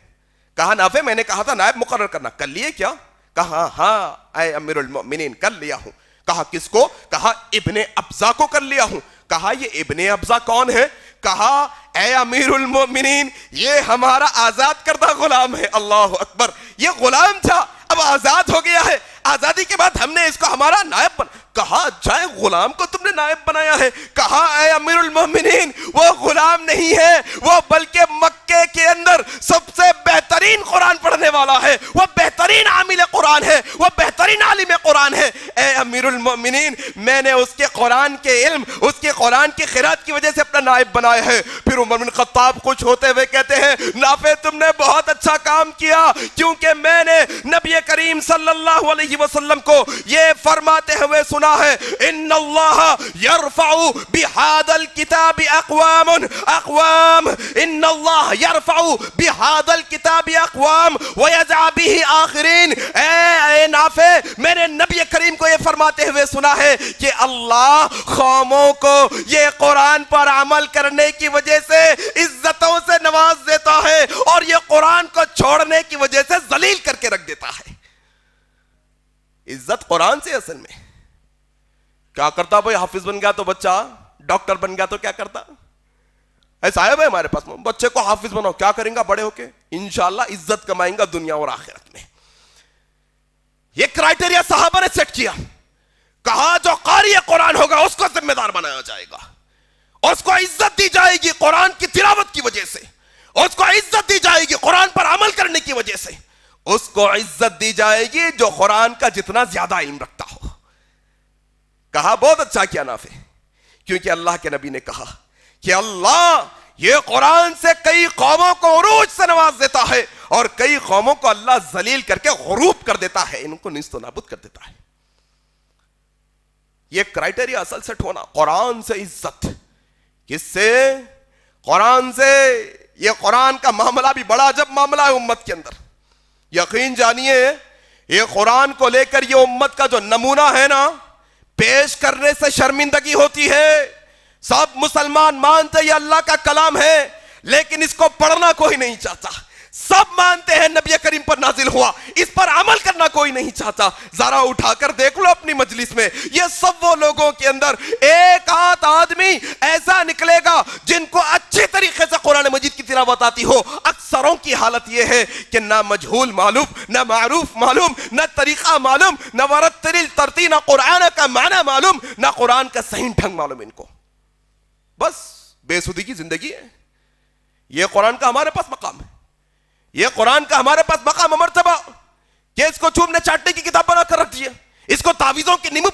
کہا نافع میں نے کہا تھا نائب مقرر کرنا, کر لیے کیا؟ کہا ہاں اے امیر المؤمنین کر لیا ہوں. کہا کس کو؟ کہا ابن ابزا کو کر لیا ہوں. کہا یہ ابن ابزا کون ہے؟ کہا اے امیر المؤمنین یہ ہمارا آزاد کردہ غلام ہے. اللہ اکبر, یہ غلام تھا اب آزاد ہو گیا ہے, آزادی کے بعد ہم نے اس کو ہمارا نائب بنا. کہا جائے غلام کو تم نے نائب بنایا ہے. کہا اے امیر المؤمنین وہ غلام نہیں ہے, وہ بلکہ مکے کے اندر سب سے بہترین قرآن پڑھنے والا ہے, وہ بہترین عامل قرآن ہے, وہ بہترین عالم قرآن ہے. اے امیر المؤمنین میں نے اس کے قرآن کے علم, اس کے قرآن کی قرات کی وجہ سے اپنا نائب بنایا ہے. پھر عمر بن خطاب کچھ ہوتے ہوئے کہتے ہیں نافع تم نے بہت اچھا کام کیا, کیونکہ میں نے نبی کریم صلی اللہ علیہ وسلم کو یہ فرماتے ہوئے سنا ہے ان اللہ یرفع بہذا الکتاب اقوام ان اللہ یرفع بہذا الکتاب اقوام ویضع به آخرین. اے نافع میں نے نبی کریم کو یہ فرماتے ہوئے سنا ہے کہ اللہ قوموں کو یہ قرآن پر عمل کرنے کی وجہ سے عزتوں سے نواز دیتا ہے اور یہ قرآن کو چھوڑنے کی وجہ سے ذلیل کر کے رکھ دیتا ہے. عزت قرآن سے. اصل میں کیا کرتا بھائی, حافظ بن گیا تو بچہ, ڈاکٹر بن گیا تو کیا کرتا؟ ایسا ہے بھائی ہمارے پاس, بچے کو حافظ بناؤ, کیا کریں گا بڑے ہو کے؟ انشاءاللہ عزت کمائیں گا دنیا اور آخرت میں. یہ کرائٹیریا صحابہ نے سیٹ کیا. کہا جو قاری قرآن ہوگا اس کو ذمہ دار بنایا جائے گا, اس کو عزت دی جائے گی قرآن کی تلاوت کی وجہ سے, اس کو عزت دی جائے گی قرآن پر عمل کرنے کی وجہ سے, اس کو عزت دی جائے گی جو قرآن کا جتنا زیادہ علم رکھتا ہو. کہا بہت اچھا کیا نافع، کیونکہ اللہ کے نبی نے کہا کہ اللہ یہ قرآن سے کئی قوموں کو عروج سے نواز دیتا ہے اور کئی قوموں کو اللہ ذلیل کر کے غروب کر دیتا ہے، ان کو نیست و نابود کر دیتا ہے۔ یہ کرائٹیریا اصل سیٹ ہونا، قرآن سے عزت، کس سے؟ قرآن سے۔ یہ قرآن کا معاملہ بھی بڑا عجب معاملہ ہے امت کے اندر، یقین جانیے یہ قرآن کو لے کر یہ امت کا جو نمونہ ہے نا، پیش کرنے سے شرمندگی ہوتی ہے۔ سب مسلمان مانتے یہ اللہ کا کلام ہے، لیکن اس کو پڑھنا کوئی نہیں چاہتا۔ سب مانتے ہیں نبی کریم پر نازل ہوا، اس پر عمل کرنا کوئی نہیں چاہتا۔ ذرا اٹھا کر دیکھ لو اپنی مجلس میں، یہ سب وہ لوگوں کے اندر ایک آدھ آدمی ایسا نکلے گا جن کو اچھی طریقے سے قرآن مجید کی تلاوت آتی ہو۔ اکثروں کی حالت یہ ہے کہ نہ مجہول معلوم، نہ معروف معلوم، نہ طریقہ معلوم، نہ ورتل ترتیل قرآن کا معنی معلوم، نہ قرآن کا صحیح ڈھنگ معلوم ان کو۔ بس بے سودی کی زندگی ہے۔ یہ قرآن کا ہمارے پاس مقام ہے، یہ قرآن کا ہمارے پاس مقام و مرتبہ کہ اس کو چومنے چاٹنے کی کتاب بنا کر رکھ دیے، اس کو تعویذوں کی نیمو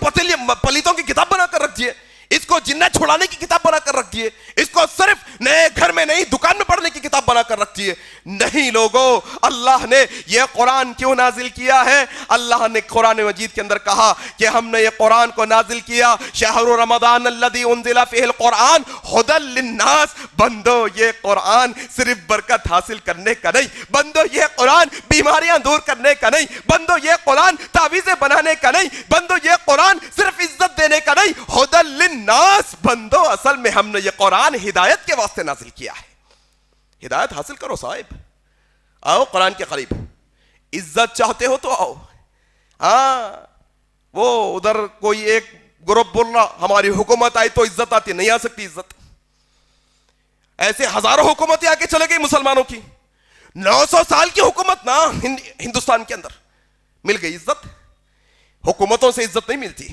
پلیتوں کی کتاب بنا کر رکھ دیے، اس کو جنات چھڑانے کی کتاب بنا کر رکھ دیے، اس کو صرف نئے گھر میں نہیں دکان میں پڑھنے کی کتاب بنا کر رکھ دیے۔ نہیں لوگو، اللہ نے یہ قرآن کیوں نازل کیا ہے؟ اللہ نے قرآن مجید کے اندر کہا کہ ہم نے یہ قرآن کو نازل کیا شہر رمضان الذی انزل فیہ القرآن ھدی للناس۔ بندو یہ قرآن صرف برکت حاصل کرنے کا نہیں، بندو یہ قرآن بیماریاں دور کرنے کا نہیں، بندو یہ قرآن تعویذیں بنانے کا نہیں، بندو یہ قرآن صرف عزت دینے کا نہیں، ھدی للناس۔ بندو اصل میں ہم نے یہ قرآن ہدایت کے واسطے نازل کیا ہے۔ ہدایت حاصل کرو صاحب، آؤ قرآن کے قریب۔ عزت چاہتے ہو تو آؤ۔ ہاں وہ ادھر کوئی ایک گروپ بول رہا ہماری حکومت آئی تو عزت آتی، نہیں آ سکتی عزت۔ ایسے ہزاروں حکومتیں آگے چلے گئی مسلمانوں کی، 900 سال کی حکومت نا ہندوستان کے اندر، مل گئی عزت؟ حکومتوں سے عزت نہیں ملتی،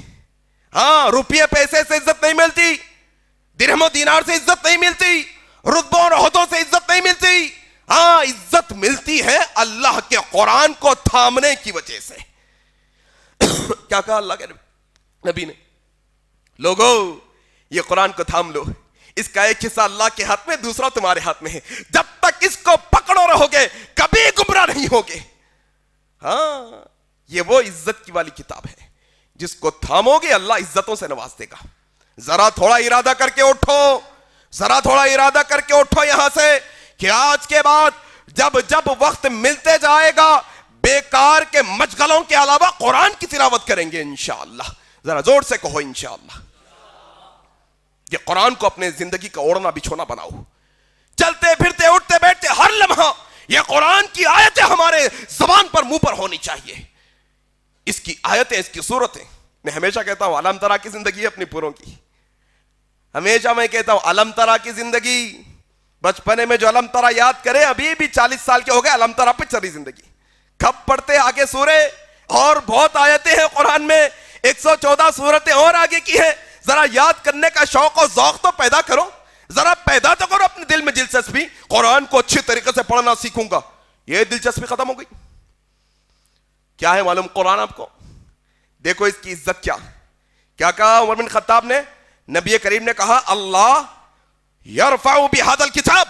ہاں روپیے پیسے سے عزت نہیں ملتی، درہم و دینار سے عزت نہیں ملتی، رتبوں اور عہدوں سے عزت نہیں ملتی، ہاں عزت ملتی ہے اللہ کے قرآن کو تھامنے کی وجہ سے۔ کیا کہا اللہ کے نبی نے؟ لوگو یہ قرآن کو تھام لو، اس کا ایک حصہ اللہ کے ہاتھ میں، دوسرا تمہارے ہاتھ میں ہے، جب تک اس کو پکڑو رہو گے کبھی گمراہ نہیں ہوگے۔ ہاں یہ وہ عزت کی والی کتاب ہے، جس کو تھامو گے اللہ عزتوں سے نواز دے گا۔ ذرا تھوڑا ارادہ کر کے اٹھو، ذرا تھوڑا ارادہ کر کے اٹھو یہاں سے کہ آج کے بعد جب جب وقت ملتے جائے گا بیکار کے مشغلوں کے علاوہ قرآن کی تلاوت کریں گے انشاءاللہ۔ ذرا زور سے کہو انشاءاللہ۔ یہ قرآن کو اپنے زندگی کا اوڑھنا بچھونا بناؤ، چلتے پھرتے اٹھتے بیٹھتے ہر لمحہ یہ قرآن کی آیتیں ہمارے زبان پر منہ پر ہونی چاہیے۔ اس کی آیتیں، اس کی صورتیں، میں ہمیشہ کہتا ہوں علم ترا کی زندگی ہے اپنی پوروں کی، ہمیشہ میں کہتا ہوں علم ترا کی زندگی۔ بچپنے میں جو علم ترا یاد کرے ابھی بھی 40 سال کے ہو گئے، علم ترا پہ چلی زندگی، کب پڑھتے آگے سورے، اور بہت آیتیں ہیں قرآن میں، 114 سورتیں اور آگے کی ہیں۔ ذرا یاد کرنے کا شوق و ذوق تو پیدا کرو، ذرا پیدا تو کرو اپنے دل میں دلچسپی، قرآن کو اچھی طریقے سے پڑھنا سیکھوں گا، یہ دلچسپی ختم ہو گئی۔ کیا ہے معلوم قرآن آپ کو؟ دیکھو اس کی عزت کیا کہا عمر بن خطاب نے؟ نبی کریم نے کہا اللہ یرفع بہذا الکتاب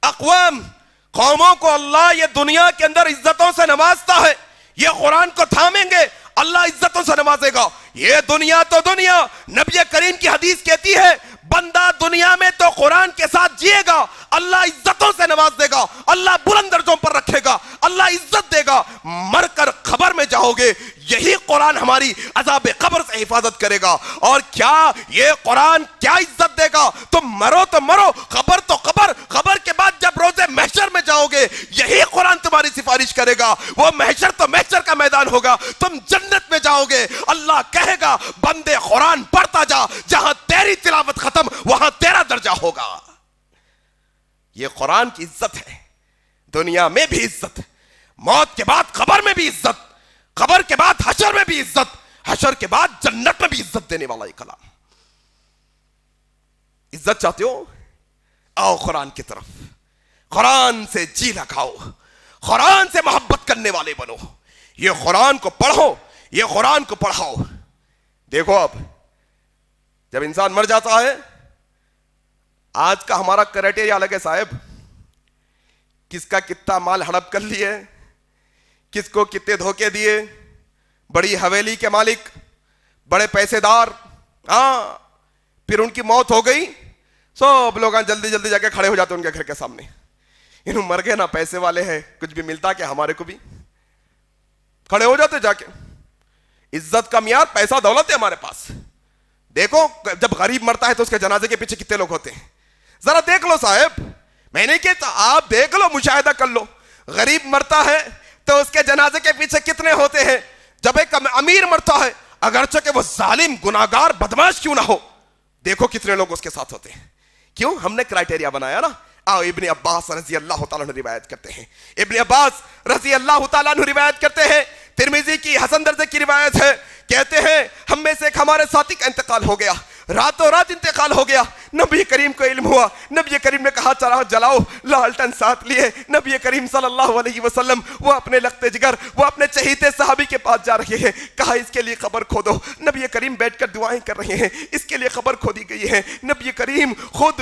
اقوام، قوموں کو اللہ یہ دنیا کے اندر عزتوں سے نوازتا ہے، یہ قرآن کو تھامیں گے اللہ عزتوں سے نوازے گا۔ یہ دنیا تو دنیا، نبی کریم کی حدیث کہتی ہے بندہ دنیا میں تو قرآن کے ساتھ جیے گا، اللہ عزتوں سے نواز دے گا، اللہ بلند درجوں پر رکھے گا، اللہ عزت دے گا۔ مر کر قبر میں جاؤ گے یہی قرآن ہماری عذاب قبر سے حفاظت کرے گا۔ اور کیا یہ قرآن کیا عزت دے گا؟ تم مرو تو مرو، قبر تو قبر، قبر کے بعد جب روز محشر میں جاؤ گے یہی قرآن تمہاری سفارش کرے گا۔ وہ محشر تو محشر کا میدان ہوگا، تم جنت میں جاؤ گے، اللہ کہے گا بندے قرآن پڑھتا جا، جہاں تیری تلاوت ختم وہاں تیرا درجہ ہوگا۔ یہ قرآن کی عزت ہے، دنیا میں بھی عزت، موت کے بعد قبر میں بھی عزت، قبر کے بعد حشر میں بھی عزت، حشر کے بعد جنت میں بھی عزت دینے والا یہ کلام۔ عزت چاہتے ہو؟ آؤ قرآن کی طرف، قرآن سے جی لگاؤ، قرآن سے محبت کرنے والے بنو، یہ قرآن کو پڑھو، یہ قرآن کو پڑھاؤ۔ دیکھو اب جب انسان مر جاتا ہے، آج کا ہمارا کرائٹیریا الگ ہے صاحب، کس کا کتنا مال ہڑپ کر لیے، کس کو کتنے دھوکے دیے، بڑی حویلی کے مالک، بڑے پیسے دار، ہاں پھر ان کی موت ہو گئی، سب لوگ جلدی جلدی جا کے کھڑے ہو جاتے ان کے گھر کے سامنے، انہوں مر گئے نا، پیسے والے ہیں، کچھ بھی ملتا کہ ہمارے کو بھی، کھڑے ہو جاتے جا کے. عزت کا معیار پیسہ دولت ہے ہمارے پاس. دیکھو جب غریب مرتا ہے تو اس کے جنازے کے پیچھے کتنے لوگ ہوتے ہیں، ذرا دیکھ لو صاحب، میں نے کہتا آپ دیکھ لو، مشاہدہ کر لو، غریب مرتا ہے تو اس کے جنازے کے پیچھے کتنے ہوتے ہیں. جب ایک امیر مرتا ہے، اگرچہ کہ وہ ظالم گناہگار بدمعاش کیوں نہ ہو، دیکھو کتنے لوگ اس کے ساتھ ہوتے ہیں. کیوں؟ ہم نے کرائٹیریا بنایا نا. آؤ ابن عباس رضی اللہ تعالیٰ عنہ روایت کرتے ہیں، ابن عباس رضی اللہ تعالیٰ عنہ روایت کرتے ہیں، ترمذی کی حسن درجے کی روایت ہے، کہتے ہیں ہم میں سے ایک ہمارے ساتھی کا انتقال ہو گیا، راتوں رات انتقال ہو گیا. نبی کریم کو علم ہوا، نبی کریم نے کہا چراغ جلاؤ، لالٹن ساتھ لیے نبی کریم صلی اللہ علیہ وسلم وہ اپنے لخت جگر، وہ اپنے چہیتے صحابی کے پاس جا رہے ہیں، کہا اس کے لیے قبر کھودو. نبی کریم بیٹھ کر دعائیں کر رہے ہیں، اس کے لیے قبر کھودی گئی ہے. نبی کریم خود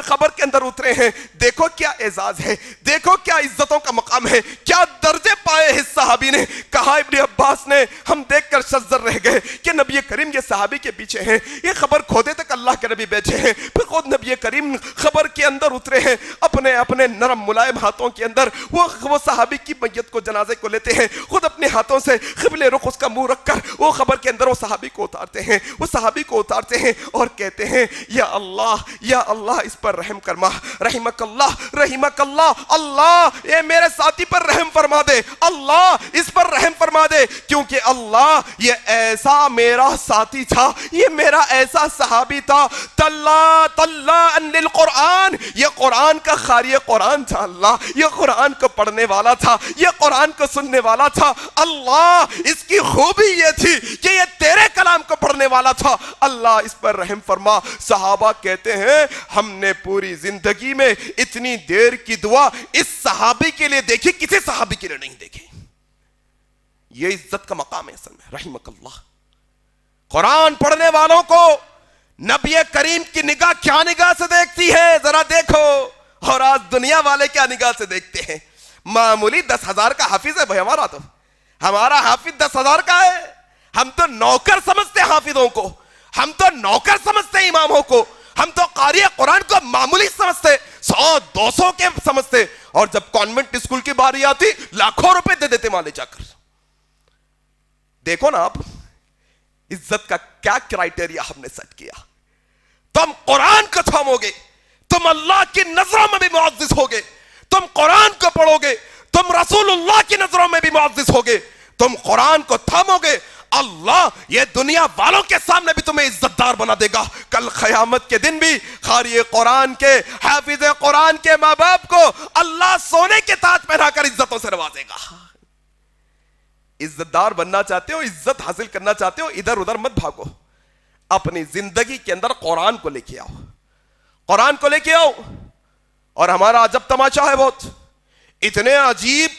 قبر کے اندر اترے ہیں. دیکھو کیا اعزاز ہے، دیکھو کیا عزتوں کا مقام ہے، کیا درجے پائے اس صحابی نے. کہا ابن عباس نے ہم دیکھ کر شزر رہ گئے کہ نبی کریم یہ صحابی کے پیچھے ہیں، یہ خبر کھودے تک اللہ کے نبی بیٹھے ہیں. پھر خود نبی کریم خبر کے اندر اترے ہیں، اپنے نرم ملائم ہاتھوں کے اندر وہ صحابی کی میت کو، جنازے کو لیتے ہیں، خود اپنے ہاتھوں سے قبلے رخ اس کا منہ رکھ کر وہ خبر کے اندر وہ صحابی کو اتارتے ہیں اور کہتے ہیں یا اللہ اس پر رحم کرما، رحمک اللہ، اللہ یہ میرے ساتھی پر رحم فرما دے، اللہ اس پر رحم فرما دے، کیونکہ اللہ یہ ایسا میرا ساتھی تھا، یہ میرا ایسا صحابی تھا، طلّاء للقرآن، یہ قرآن کا قاری قرآن تھا، اللہ یہ قرآن کو پڑھنے والا تھا، یہ قرآن کو سننے والا تھا، اللہ اس کی خوبی یہ تھی کہ یہ تیرے کلام کو پڑھنے والا تھا، اللہ اس پر رحم فرما. صحابہ کہتے ہیں ہم نے پوری زندگی میں اتنی دیر کی دعا اس صحابی کے لیے دیکھی، کسی صحابی کے لیے نہیں دیکھی. یہ عزت کا مقام ہے اصل میں. رحمک اللہ. قرآن پڑھنے والوں کو نبی کریم کی نگاہ کیا نگاہ سے دیکھتی ہے ذرا دیکھو، اور آج دنیا والے کیا نگاہ سے دیکھتے ہیں. معمولی 10,000 کا حافظ ہے بھائی، ہمارا حافظ 10,000 کا ہے. ہم تو نوکر سمجھتے حافظوں کو، ہم تو نوکر سمجھتے اماموں کو، ہم تو قاری قرآن کو معمولی سمجھتے، 100-200 کے سمجھتے، اور جب کانوینٹ اسکول کی باری آتی لاکھوں روپے دے دیتے وہاں لے جا کر. دیکھو نا آپ عزت کا کیا کرائٹیریا ہم نے سیٹ کیا. تم قرآن کو تھامو گے، تم اللہ کی نظروں میں بھی معزز ہوگے، تم قرآن کو پڑھو گے، تم رسول اللہ کی نظروں میں بھی معزز ہوگے، تم قرآن کو تھامو گے، اللہ یہ دنیا والوں کے سامنے بھی تمہیں عزت دار بنا دے گا. کل قیامت کے دن بھی قاری قرآن کے، حافظ قرآن کے ماں باپ کو اللہ سونے کے تاج پہنا کر عزتوں سے نوازے گا. عزت دار بننا چاہتے ہو، عزت حاصل کرنا چاہتے ہو، ادھر ادھر مت بھاگو، اپنی زندگی کے اندر قرآن کو لے کے آؤ، قرآن کو لے کے آؤ. اور ہمارا عجب تماشا ہے بہت، اتنے عجیب،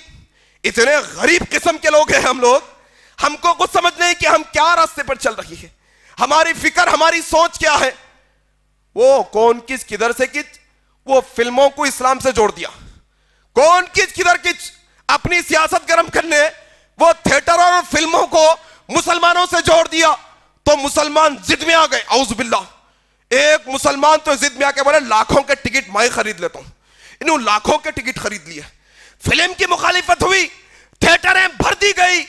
اتنے غریب قسم کے لوگ ہیں ہم لوگ، ہم کو کچھ سمجھ نہیں کہ ہم کیا راستے پر چل رہی ہے، ہماری فکر، ہماری سوچ کیا ہے. وہ کون کس کدھر سے کچھ، وہ فلموں کو اسلام سے جوڑ دیا، کون کس کدھر کچھ اپنی سیاست گرم کرنے وہ تھیٹر اور فلموں کو مسلمانوں سے جوڑ دیا، تو مسلمان ضد میں آ گئے. اعوذ باللہ. ایک مسلمان تو ضد میں آ کے بولے لاکھوں کے ٹکٹ میں خرید لیتا ہوں، انہوں لاکھوں کے ٹکٹ خرید لیے. فلم کی مخالفت ہوئی، تھیٹریں بھر دی گئی.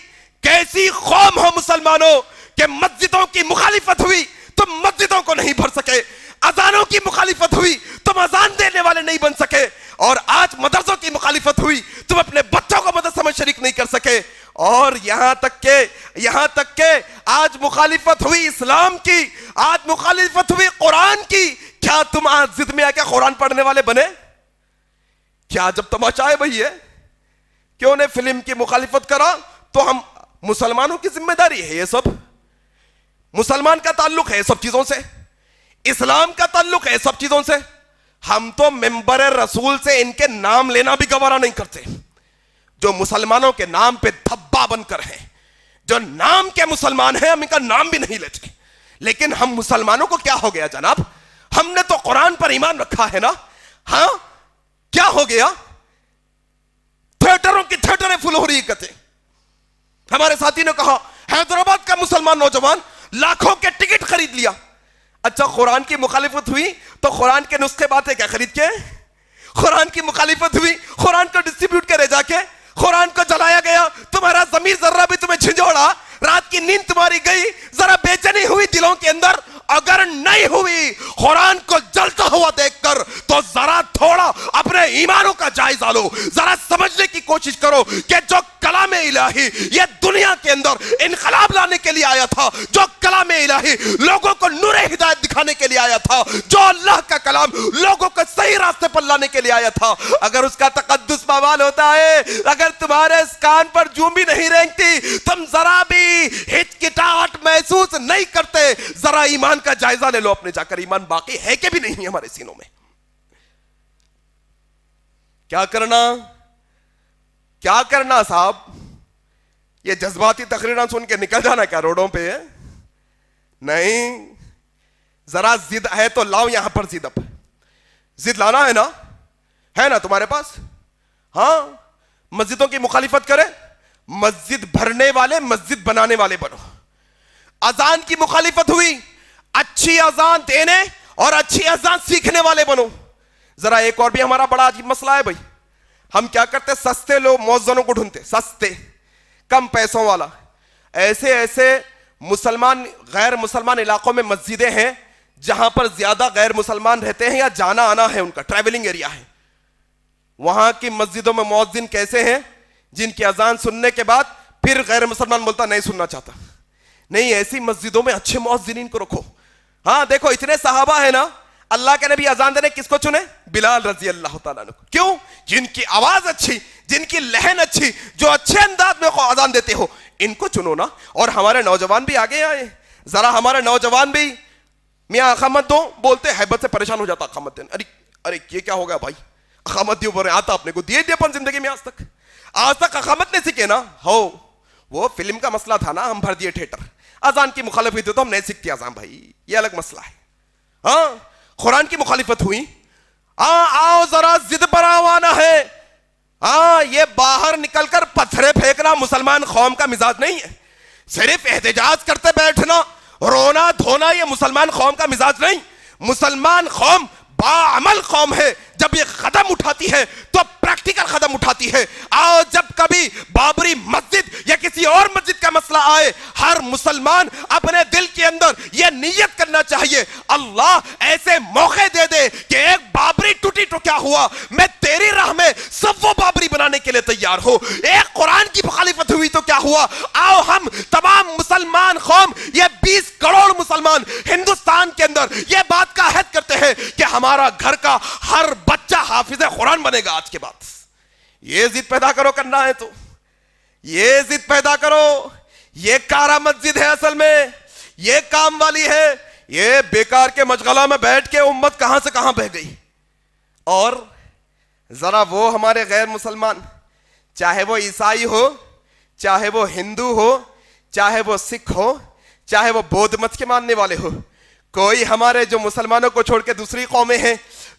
کیسی قوم ہو مسلمانوں کہ مسجدوں کی مخالفت ہوئی تم مسجدوں کو نہیں بھر سکے، اذانوں کی مخالفت ہوئی تم اذان دینے والے نہیں بن سکے، اور آج مدرسوں کی مخالفت ہوئی تم اپنے بچوں کو مدرسہ میں شریک نہیں کر سکے. اور یہاں تک کہ آج مخالفت ہوئی اسلام کی، آج مخالفت ہوئی قرآن کی. کیا تم آج ضد میں آ کے قرآن پڑھنے والے بنے؟ کیا جب تماشا ہے بھئی ہے؟ کیوں نے فلم کی مخالفت کرا تو ہم مسلمانوں کی ذمہ داری ہے، یہ سب مسلمان کا تعلق ہے سب چیزوں سے، اسلام کا تعلق ہے سب چیزوں سے. ہم تو ممبر رسول سے ان کے نام لینا بھی گوارا نہیں کرتے. جو مسلمانوں کے نام پہ دھبا بن کر ہیں، جو نام کے مسلمان ہیں، ہم ان کا نام بھی نہیں لیتے. لیکن ہم مسلمانوں کو کیا ہو گیا جناب؟ ہم نے تو قرآن پر ایمان رکھا ہے نا. ہاں کیا ہو گیا؟ تھیٹروں کی تھیٹریں فل ہو رہی کتے. ہمارے ساتھی نے کہا حیدرآباد کا مسلمان نوجوان لاکھوں کے ٹکٹ خرید لیا. اچھا قرآن کی مخالفت ہوئی تو قرآن کے نسخے باتیں کیا خرید کے؟ قرآن کی مخالفت ہوئی, قرآن کو ڈسٹریبیوٹ کرے جا کے, قرآن کو جلایا گیا, تمہارا ضمیر ذرہ بھی تمہیں جھنجھوڑا, رات کی نیند تمہاری گئی, ذرا بے چینی ہوئی دلوں کے اندر؟ اگر نہیں ہوئی قرآن کو جلتا ہوا دیکھ کر تو ذرا تھوڑا اپنے ایمانوں کا جائزہ لو, ذرا سمجھنے کی کوشش کرو کہ جو کلام الہی یہ دنیا کے اندر انقلاب لانے کے لیے آیا تھا, جو کلام الہی لوگوں کو نور ہدایت دکھانے کے لیے آیا تھا, جو اللہ کا کلام لوگوں کو صحیح راستے پر لانے کے لیے آیا تھا, اگر اس کا تقدس بوال ہوتا ہے, اگر تمہارے اس کان پر جوم بھی نہیں رینگتی, تم ذرا بھی ہچکچاہٹ محسوس نہیں کرتے, ذرا ایمان کا جائزہ لے لو اپنے جا کر. ایمان باقی ہے کہ بھی نہیں ہمارے سینوں میں؟ کیا کرنا صاحب؟ یہ جذباتی تقریریں سن کے نکل جانا کیا روڈوں پہ؟ نہیں, ذرا ضد ہے تو لاؤ یہاں پر ضد. اب ضد لانا ہے نا تمہارے پاس؟ ہاں, مسجدوں کی مخالفت کرے, مسجد بھرنے والے مسجد بنانے والے بنو. اذان کی مخالفت ہوئی, اچھی اذان دینے اور اچھی اذان سیکھنے والے بنو. ذرا ایک اور بھی ہمارا بڑا عجیب مسئلہ ہے بھائی, ہم کیا کرتے, سستے لوگ مؤذنوں کو ڈھونڈتے, سستے کم پیسوں والا. ایسے مسلمان غیر مسلمان علاقوں میں مسجدیں ہیں جہاں پر زیادہ غیر مسلمان رہتے ہیں یا جانا آنا ہے, ان کا ٹریولنگ ایریا ہے. وہاں کی مسجدوں میں مؤذن کیسے ہیں جن کی اذان سننے کے بعد پھر غیر مسلمان بولتا نہیں سننا چاہتا. نہیں, ایسی مسجدوں میں اچھے مؤذنین کو رکھو. ہاں دیکھو اتنے صحابہ ہیں نا, اللہ کے نبی اذان دینے کس کو چنے؟ بلال رضی اللہ تعالیٰ عنہ. کیوں؟ جن کی آواز اچھی, جن کی لہن اچھی, جو اچھے انداز میں اذان دیتے ہو, ان کو چنو نا. اور ہمارے نوجوان بھی آگے آئے, ذرا ہمارے نوجوان بھی میاں اقامت دو بولتے, حیبت سے پریشان ہو جاتا اقامت دینے. ارے یہ کیا ہو گیا بھائی, اقامت دیو بولے آتا اپنے کو دیے اپن زندگی میں آج تک اقامت نہیں سیکھے نا. ہو وہ فلم کا مسئلہ تھا نا, ہم بھر دیے تھیٹر. اذان کی مخالفت تو ہم نہیں سیکھتے اذان بھائی, یہ الگ مسئلہ ہے. ہاں قرآن کی مخالفت ہوئی, آؤ ذرا ضد پر آوانا ہے. ہاں یہ باہر نکل کر پتھرے پھینکنا مسلمان قوم کا مزاج نہیں ہے. صرف احتجاج کرتے بیٹھنا, رونا دھونا, یہ مسلمان قوم کا مزاج نہیں. مسلمان قوم باعمل قوم ہے. جب یہ قدم اٹھاتی ہے تو پریکٹیکل قدم اٹھاتی ہے. آؤ جب کبھی بابری مسجد یا کسی اور مسجد کا مسئلہ آئے, ہر مسلمان اپنے دل کے اندر یہ نیت کرنا چاہیے, اللہ ایسے موقع دے دے کہ ایک بابری ٹوٹی تو کیا ہوا, میں تیری راہ میں سب وہ بابری بنانے کے لیے تیار ہو. ایک قرآن کی مخالفت ہوئی تو کیا ہوا, آؤ ہم تمام مسلمان قوم, یہ 20 کروڑ مسلمان ہندوستان کے اندر یہ بات کا عہد کرتے ہیں کہ ہمارا گھر کا ہر بچہ حافظ قرآن بنے گا آج کے بعد. یہ ضد پیدا کرو, کرنا ہے تو یہ ضد پیدا کرو. یہ کارا مسجد ہے اصل میں, یہ کام والی ہے. یہ بیکار کے مشغلہ میں بیٹھ کے امت کہاں سے کہاں بہ گئی. اور ذرا وہ ہمارے غیر مسلمان, چاہے وہ عیسائی ہو, چاہے وہ ہندو ہو, چاہے وہ سکھ ہو, چاہے وہ بودھ مت کے ماننے والے ہو, کوئی ہمارے جو مسلمانوں کو چھوڑ کے دوسری قومیں ہیں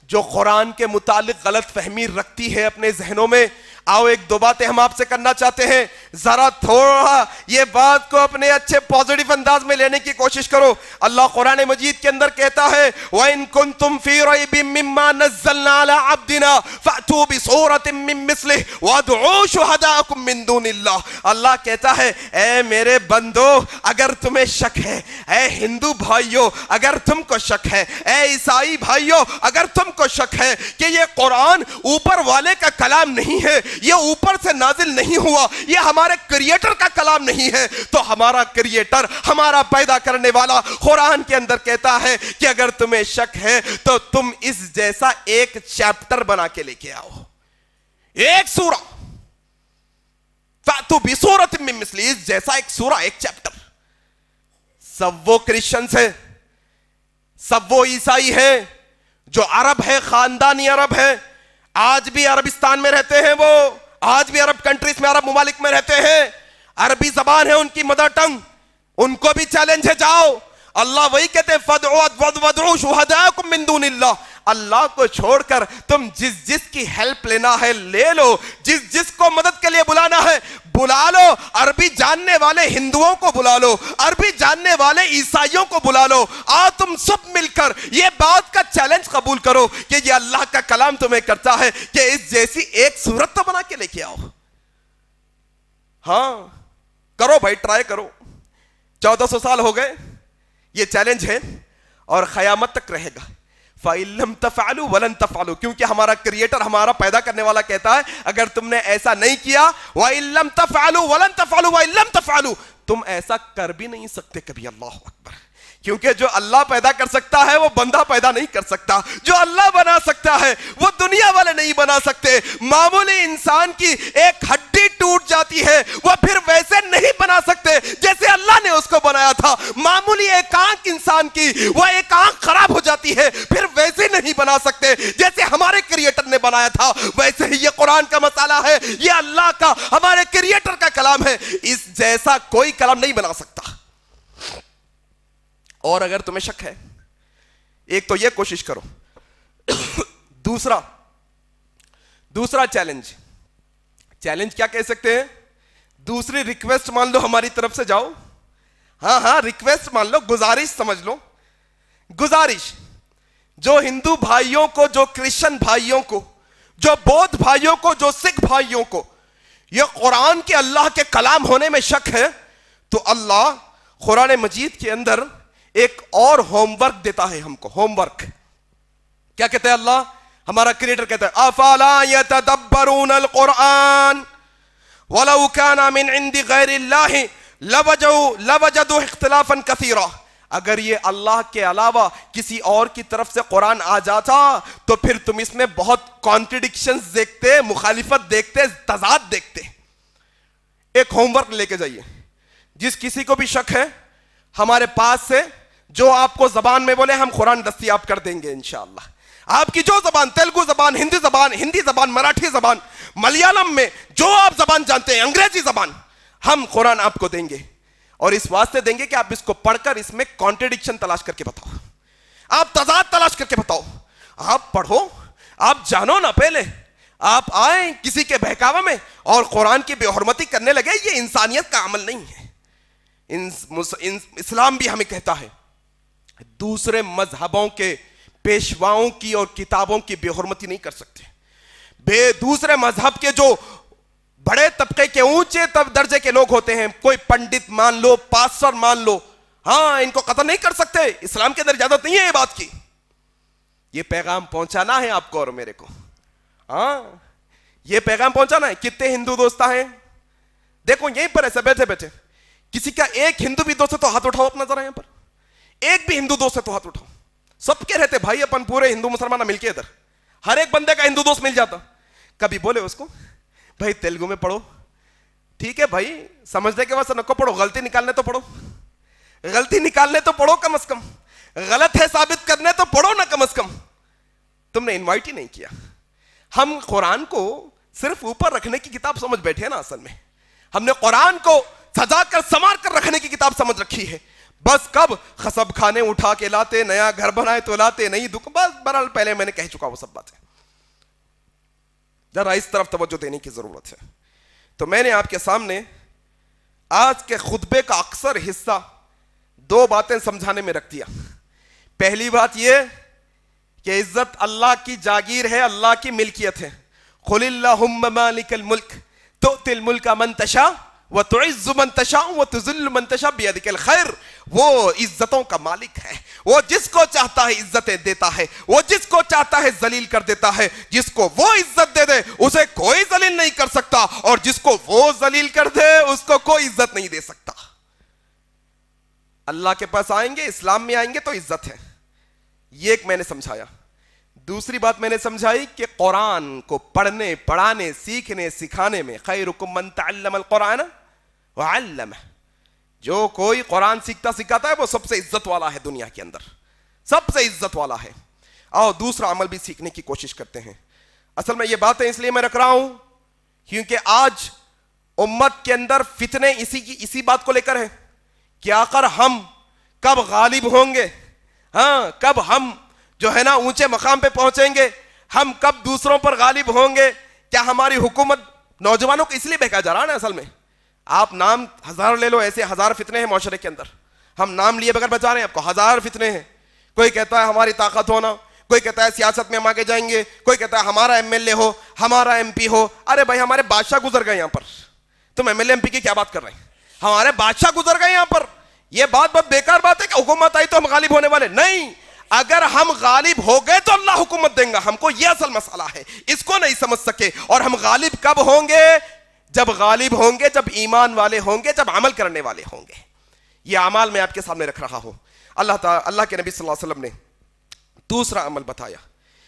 جو قرآن کے متعلق غلط فہمی رکھتی ہے اپنے ذہنوں میں, آؤ ایک دو باتیں ہم آپ سے کرنا چاہتے ہیں. ذرا تھوڑا یہ بات کو اپنے اچھے پازیٹیو انداز میں لینے کی کوشش کرو. اللہ قرآن مجید کے اندر کہتا ہے وَإِن كُنتُمْ فِي رَيْبٍ مِّمَّا نَزَّلْنَا عَلَىٰ عَبْدِنَا فَأْتُوا بِسُورَةٍ مِّن مِّثْلِهِ وَادْعُوا شُهَدَاءَكُم مِّن دُونِ اللَّهِ. اللہ کہتا ہے اے میرے بندو, اگر تمہیں شک ہے, اے ہندو بھائیو اگر تم کو شک ہے, اے عیسائی بھائیو اگر تم کو شک ہے کہ یہ قرآن اوپر والے کا کلام نہیں ہے, یہ اوپر سے نازل نہیں ہوا, یہ ہمارے کریٹر کا کلام نہیں ہے, تو ہمارا کریٹر, ہمارا پیدا کرنے والا قرآن کے اندر کہتا ہے کہ اگر تمہیں شک ہے تو تم اس جیسا ایک چیپٹر بنا کے لے کے آؤ, ایک سورہ. فَأْتُوا بِسُورَةٍ مِّن مِّثْلِهِ, اس جیسا ایک سورہ, ایک چیپٹر. سب وہ کرسچنز ہیں, سب وہ عیسائی ہیں جو عرب ہے, خاندانی عرب ہے, آج بھی عربستان میں رہتے ہیں, وہ آج بھی عرب کنٹریز میں, عرب ممالک میں رہتے ہیں, عربی زبان ہے ان کی مدر ٹنگ, ان کو بھی چیلنج ہے, جاؤ اللہ وہی کہتے ہیں فَادْعُوا شُهَدَاءَكُم مِّن دُونِ اللَّهِ، اللہ کو چھوڑ کر تم جس کی ہیلپ لینا ہے لے لو، جس کو مدد کے لیے بلانا ہے بلا لو۔ عربی جاننے والے ہندوؤں کو بلا لو، عربی جاننے والے عیسائیوں کو بلا لو، آؤ تم سب مل کر یہ بات کا چیلنج قبول کرو کہ یہ اللہ کا کلام تمہیں کرتا ہے کہ اس جیسی ایک صورت تو بنا کے لے کے آؤ۔ ہاں کرو بھائی، ٹرائی کرو۔ 1400 سال ہو گئے، یہ چیلنج ہے اور قیامت تک رہے گا۔ فَإِن لَمْ تَفْعَلُوا وَلَن تَفْعَلُوا، کیونکہ ہمارا کریٹر، ہمارا پیدا کرنے والا کہتا ہے اگر تم نے ایسا نہیں کیا وَإِن لَمْ تَفْعَلُوا وَلَن تَفْعَلُوا وَإِن لَمْ تَفْعَلُوا، تم ایسا کر بھی نہیں سکتے کبھی۔ اللہ اکبر۔ کیونکہ جو اللہ پیدا کر سکتا ہے وہ بندہ پیدا نہیں کر سکتا، جو اللہ بنا سکتا ہے وہ دنیا والے نہیں بنا سکتے۔ معمولی انسان کی ایک ہڈی ٹوٹ جاتی ہے، وہ پھر ویسے نہیں بنا سکتے جیسے اللہ نے اس کو بنایا تھا۔ معمولی ایک آنکھ انسان کی، وہ ایک آنکھ خراب ہو جاتی ہے، پھر ویسے نہیں بنا سکتے جیسے ہمارے کریٹر نے بنایا تھا۔ ویسے ہی یہ قرآن کا مسئلہ ہے، یہ اللہ کا، ہمارے کریٹر کا کلام ہے، اس جیسا کوئی کلام نہیں بنا سکتا۔ اور اگر تمہیں شک ہے، ایک تو یہ کوشش کرو، دوسرا چیلنج کیا کہہ سکتے ہیں، دوسری ریکویسٹ مان لو ہماری طرف سے، جاؤ۔ ہاں ریکویسٹ مان لو، گزارش سمجھ لو، گزارش۔ جو ہندو بھائیوں کو، جو کرسچن بھائیوں کو، جو بودھ بھائیوں کو، جو سکھ بھائیوں کو یہ قرآن کے اللہ کے کلام ہونے میں شک ہے، تو اللہ قرآن مجید کے اندر ایک اور ہوم ورک دیتا ہے ہم کو۔ ہوم ورک کیا کہتے ہیں اللہ؟ ہمارا کریٹر کہتا ہے افلا یتدبرون القرآن ولو كان من عند غیر اللہ لوجدوا اختلافا کثیرا۔ اگر یہ اللہ کے علاوہ کسی اور کی طرف سے قرآن آ جاتا تو پھر تم اس میں بہت کانٹرڈکشنز دیکھتے، مخالفت دیکھتے، تضاد دیکھتے۔ ایک ہوم ورک لے کے جائیے، جس کسی کو بھی شک ہے ہمارے پاس سے جو آپ کو زبان میں بولے ہم قرآن دستیاب کر دیں گے انشاءاللہ۔ آپ کی جو زبان، تیلگو زبان، ہندی زبان، مراٹھی زبان، ملیالم میں جو آپ زبان جانتے ہیں، انگریزی زبان، ہم قرآن آپ کو دیں گے، اور اس واسطے دیں گے کہ آپ اس کو پڑھ کر اس میں کانٹرڈکشن تلاش کر کے بتاؤ، آپ تضاد تلاش کر کے بتاؤ۔ آپ پڑھو، آپ جانو نا، پہلے آپ آئیں کسی کے بہکاوے میں اور قرآن کی بے حرمتی کرنے لگے، یہ انسانیت کا عمل نہیں ہے۔ اسلام بھی ہمیں کہتا ہے دوسرے مذہبوں کے پیشواؤں کی اور کتابوں کی بے حرمتی نہیں کر سکتے۔ دوسرے مذہب کے جو بڑے طبقے کے اونچے درجے کے لوگ ہوتے ہیں، کوئی پنڈت مان لو، پاسٹر مان لو، ہاں ان کو قتل نہیں کر سکتے، اسلام کے اندر اجازت نہیں ہے یہ بات کی۔ یہ پیغام پہنچانا ہے آپ کو اور میرے کو، ہاں یہ پیغام پہنچانا ہے۔ کتنے ہندو دوست ہیں دیکھو یہیں پر ایسے بیٹھے بیٹھے، کسی کا ایک ہندو بھی دوست ہے تو ہاتھ اٹھاؤ اپنا ذرا، یہاں پر ایک بھی ہندو دوست ہے تو ہاتھ اٹھاؤ۔ سب کے رہتے بھائی اپن پورے ہندو مسلمان مل کے ادھر، ہر ایک بندے کا ہندو دوست مل جاتا۔ کبھی بولے اس کو بھائی تیلگو میں پڑھو، ٹھیک ہے بھائی، سمجھنے کے واسطے نہ پڑھو، غلطی نکالنے تو پڑھو، غلطی نکالنے تو پڑھو کم از کم، غلط ہے ثابت کرنے تو پڑھو نا کم از کم۔ تم نے انوائٹ ہی نہیں کیا۔ ہم قرآن کو صرف اوپر رکھنے کی کتاب سمجھ بیٹھے ہیں نا، اصل میں ہم نے قرآن کو سجا کر سنوار کر رکھنے کی کتاب سمجھ رکھی ہے۔ بس کب خصب کھانے اٹھا کے لاتے، نیا گھر بنائے تو لاتے نہیں، دکھ، بس بہرحال پہلے میں نے کہہ چکا وہ سب باتیں، ذرا اس طرف توجہ دینے کی ضرورت ہے۔ تو میں نے آپ کے سامنے آج کے خطبے کا اکثر حصہ دو باتیں سمجھانے میں رکھ دیا۔ پہلی بات یہ کہ عزت اللہ کی جاگیر ہے، اللہ کی ملکیت ہے۔ قل اللہم مالک الملک تؤتی الملک من تشاء وتعز من تشاء وتذل من تشاء بیدک الخیر۔ وہ عزتوں کا مالک ہے، وہ جس کو چاہتا ہے عزتیں دیتا ہے، وہ جس کو چاہتا ہے ذلیل کر دیتا ہے۔ جس کو وہ عزت دے دے اسے کوئی ذلیل نہیں کر سکتا، اور جس کو وہ ذلیل کر دے اس کو کوئی عزت نہیں دے سکتا۔ اللہ کے پاس آئیں گے، اسلام میں آئیں گے تو عزت ہے، یہ ایک میں نے سمجھایا۔ دوسری بات میں نے سمجھائی کہ قرآن کو پڑھنے، پڑھانے، سیکھنے، سکھانے میں خیرکم من تعلم القرآن وعلمہ، جو کوئی قرآن سیکھتا سکھاتا ہے وہ سب سے عزت والا ہے، دنیا کے اندر سب سے عزت والا ہے۔ اور دوسرا عمل بھی سیکھنے کی کوشش کرتے ہیں۔ اصل میں یہ باتیں اس لیے میں رکھ رہا ہوں کیونکہ آج امت کے اندر فتنے اسی بات کو لے کر ہے کہ آخر ہم کب غالب ہوں گے؟ ہاں کب ہم جو ہے نا اونچے مقام پہ پہنچیں گے؟ ہم کب دوسروں پر غالب ہوں گے؟ کیا ہماری حکومت نوجوانوں کو اس لیے بہکایا جا رہا ہے نا اصل میں؟ آپ نام ہزار لے لو، ایسے ہزار فتنے ہیں معاشرے کے اندر، ہم نام لیے بغیر بچا رہے ہیں آپ کو، ہزار فتنے ہیں. کوئی کہتا ہے ہماری طاقت ہونا، کوئی کہتا ہے سیاست میں ہم آگے جائیں گے، کوئی کہتا ہے ہمارا ایم ایل اے ہو، ہمارا ایم پی ہو. ارے بھائی ہمارے بادشاہ گزر گئے یہاں پر، تم M L A M P کی کیا بات کر رہے ہیں؟ ہمارے بادشاہ گزر گئے یہاں پر. یہ بات بہت بیکار بات ہے کہ حکومت آئی تو ہم غالب ہونے والے نہیں. اگر ہم غالب ہو گئے تو اللہ حکومت دیں گا ہم کو، یہ اصل مسئلہ ہے، اس کو نہیں سمجھ سکے. اور ہم غالب کب ہوں گے؟ جب غالب ہوں گے، جب ایمان والے ہوں گے، جب عمل کرنے والے ہوں گے. یہ اعمال میں آپ کے سامنے رکھ رہا ہوں. اللہ کے نبی صلی اللہ علیہ وسلم نے دوسرا عمل بتایا.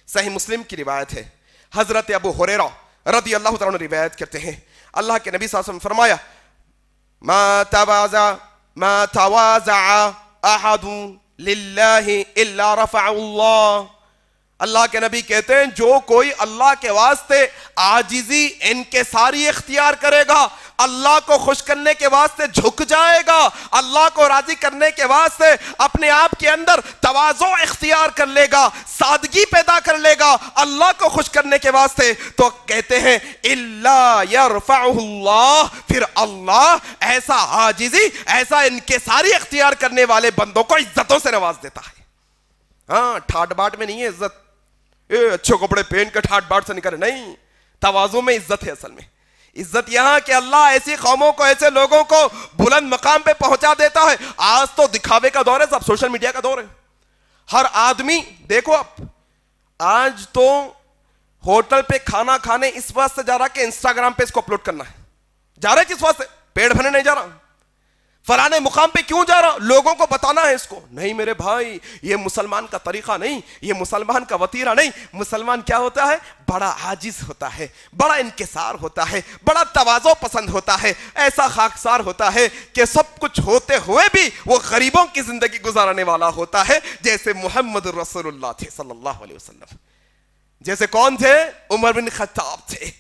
صحیح مسلم کی روایت ہے، حضرت ابو ہریرہ رضی اللہ تعالیٰ عنہ روایت کرتے ہیں، اللہ کے نبی صلی اللہ علیہ وسلم فرمایا ما تواضع احد للہ الا رفع اللہ. اللہ کے نبی کہتے ہیں جو کوئی اللہ کے واسطے عاجزی انکساری اختیار کرے گا، اللہ کو خوش کرنے کے واسطے جھک جائے گا، اللہ کو راضی کرنے کے واسطے اپنے آپ کے اندر تواضع اختیار کر لے گا، سادگی پیدا کر لے گا اللہ کو خوش کرنے کے واسطے، تو کہتے ہیں الا یرفعہ اللہ، پھر اللہ ایسا عاجزی، ایسا انکساری اختیار کرنے والے بندوں کو عزتوں سے نواز دیتا ہے. ہاں ٹھاٹ باٹ میں نہیں ہے عزت، اچھے کپڑے پہن کے ٹھاٹ باٹ سے نکلے نہیں، تواضع میں عزت ہے. اصل میں عزت یہاں کہ اللہ ایسی قوموں کو، ایسے لوگوں کو بلند مقام پہ پہنچا دیتا ہے. آج تو دکھاوے کا دور ہے، سب سوشل میڈیا کا دور ہے. ہر آدمی دیکھو آپ، آج تو ہوٹل پہ کھانا کھانے اس واسطے جا رہا کہ انسٹاگرام پہ اس کو اپلوڈ کرنا ہے. جا رہا ہے کس واسطے؟ پیٹ بھرنے نہیں جا رہا. فلانے مقام پہ کیوں جا رہا؟ لوگوں کو بتانا ہے اس کو. نہیں میرے بھائی، یہ مسلمان کا طریقہ نہیں، یہ مسلمان کا وتیرہ نہیں. مسلمان کیا ہوتا ہے؟ بڑا عاجز ہوتا ہے، بڑا انکسار ہوتا ہے، بڑا تواضع پسند ہوتا ہے، ایسا خاکسار ہوتا ہے کہ سب کچھ ہوتے ہوئے بھی وہ غریبوں کی زندگی گزارنے والا ہوتا ہے. جیسے محمد رسول اللہ تھے صلی اللہ علیہ وسلم. جیسے کون تھے؟ عمر بن خطاب تھے.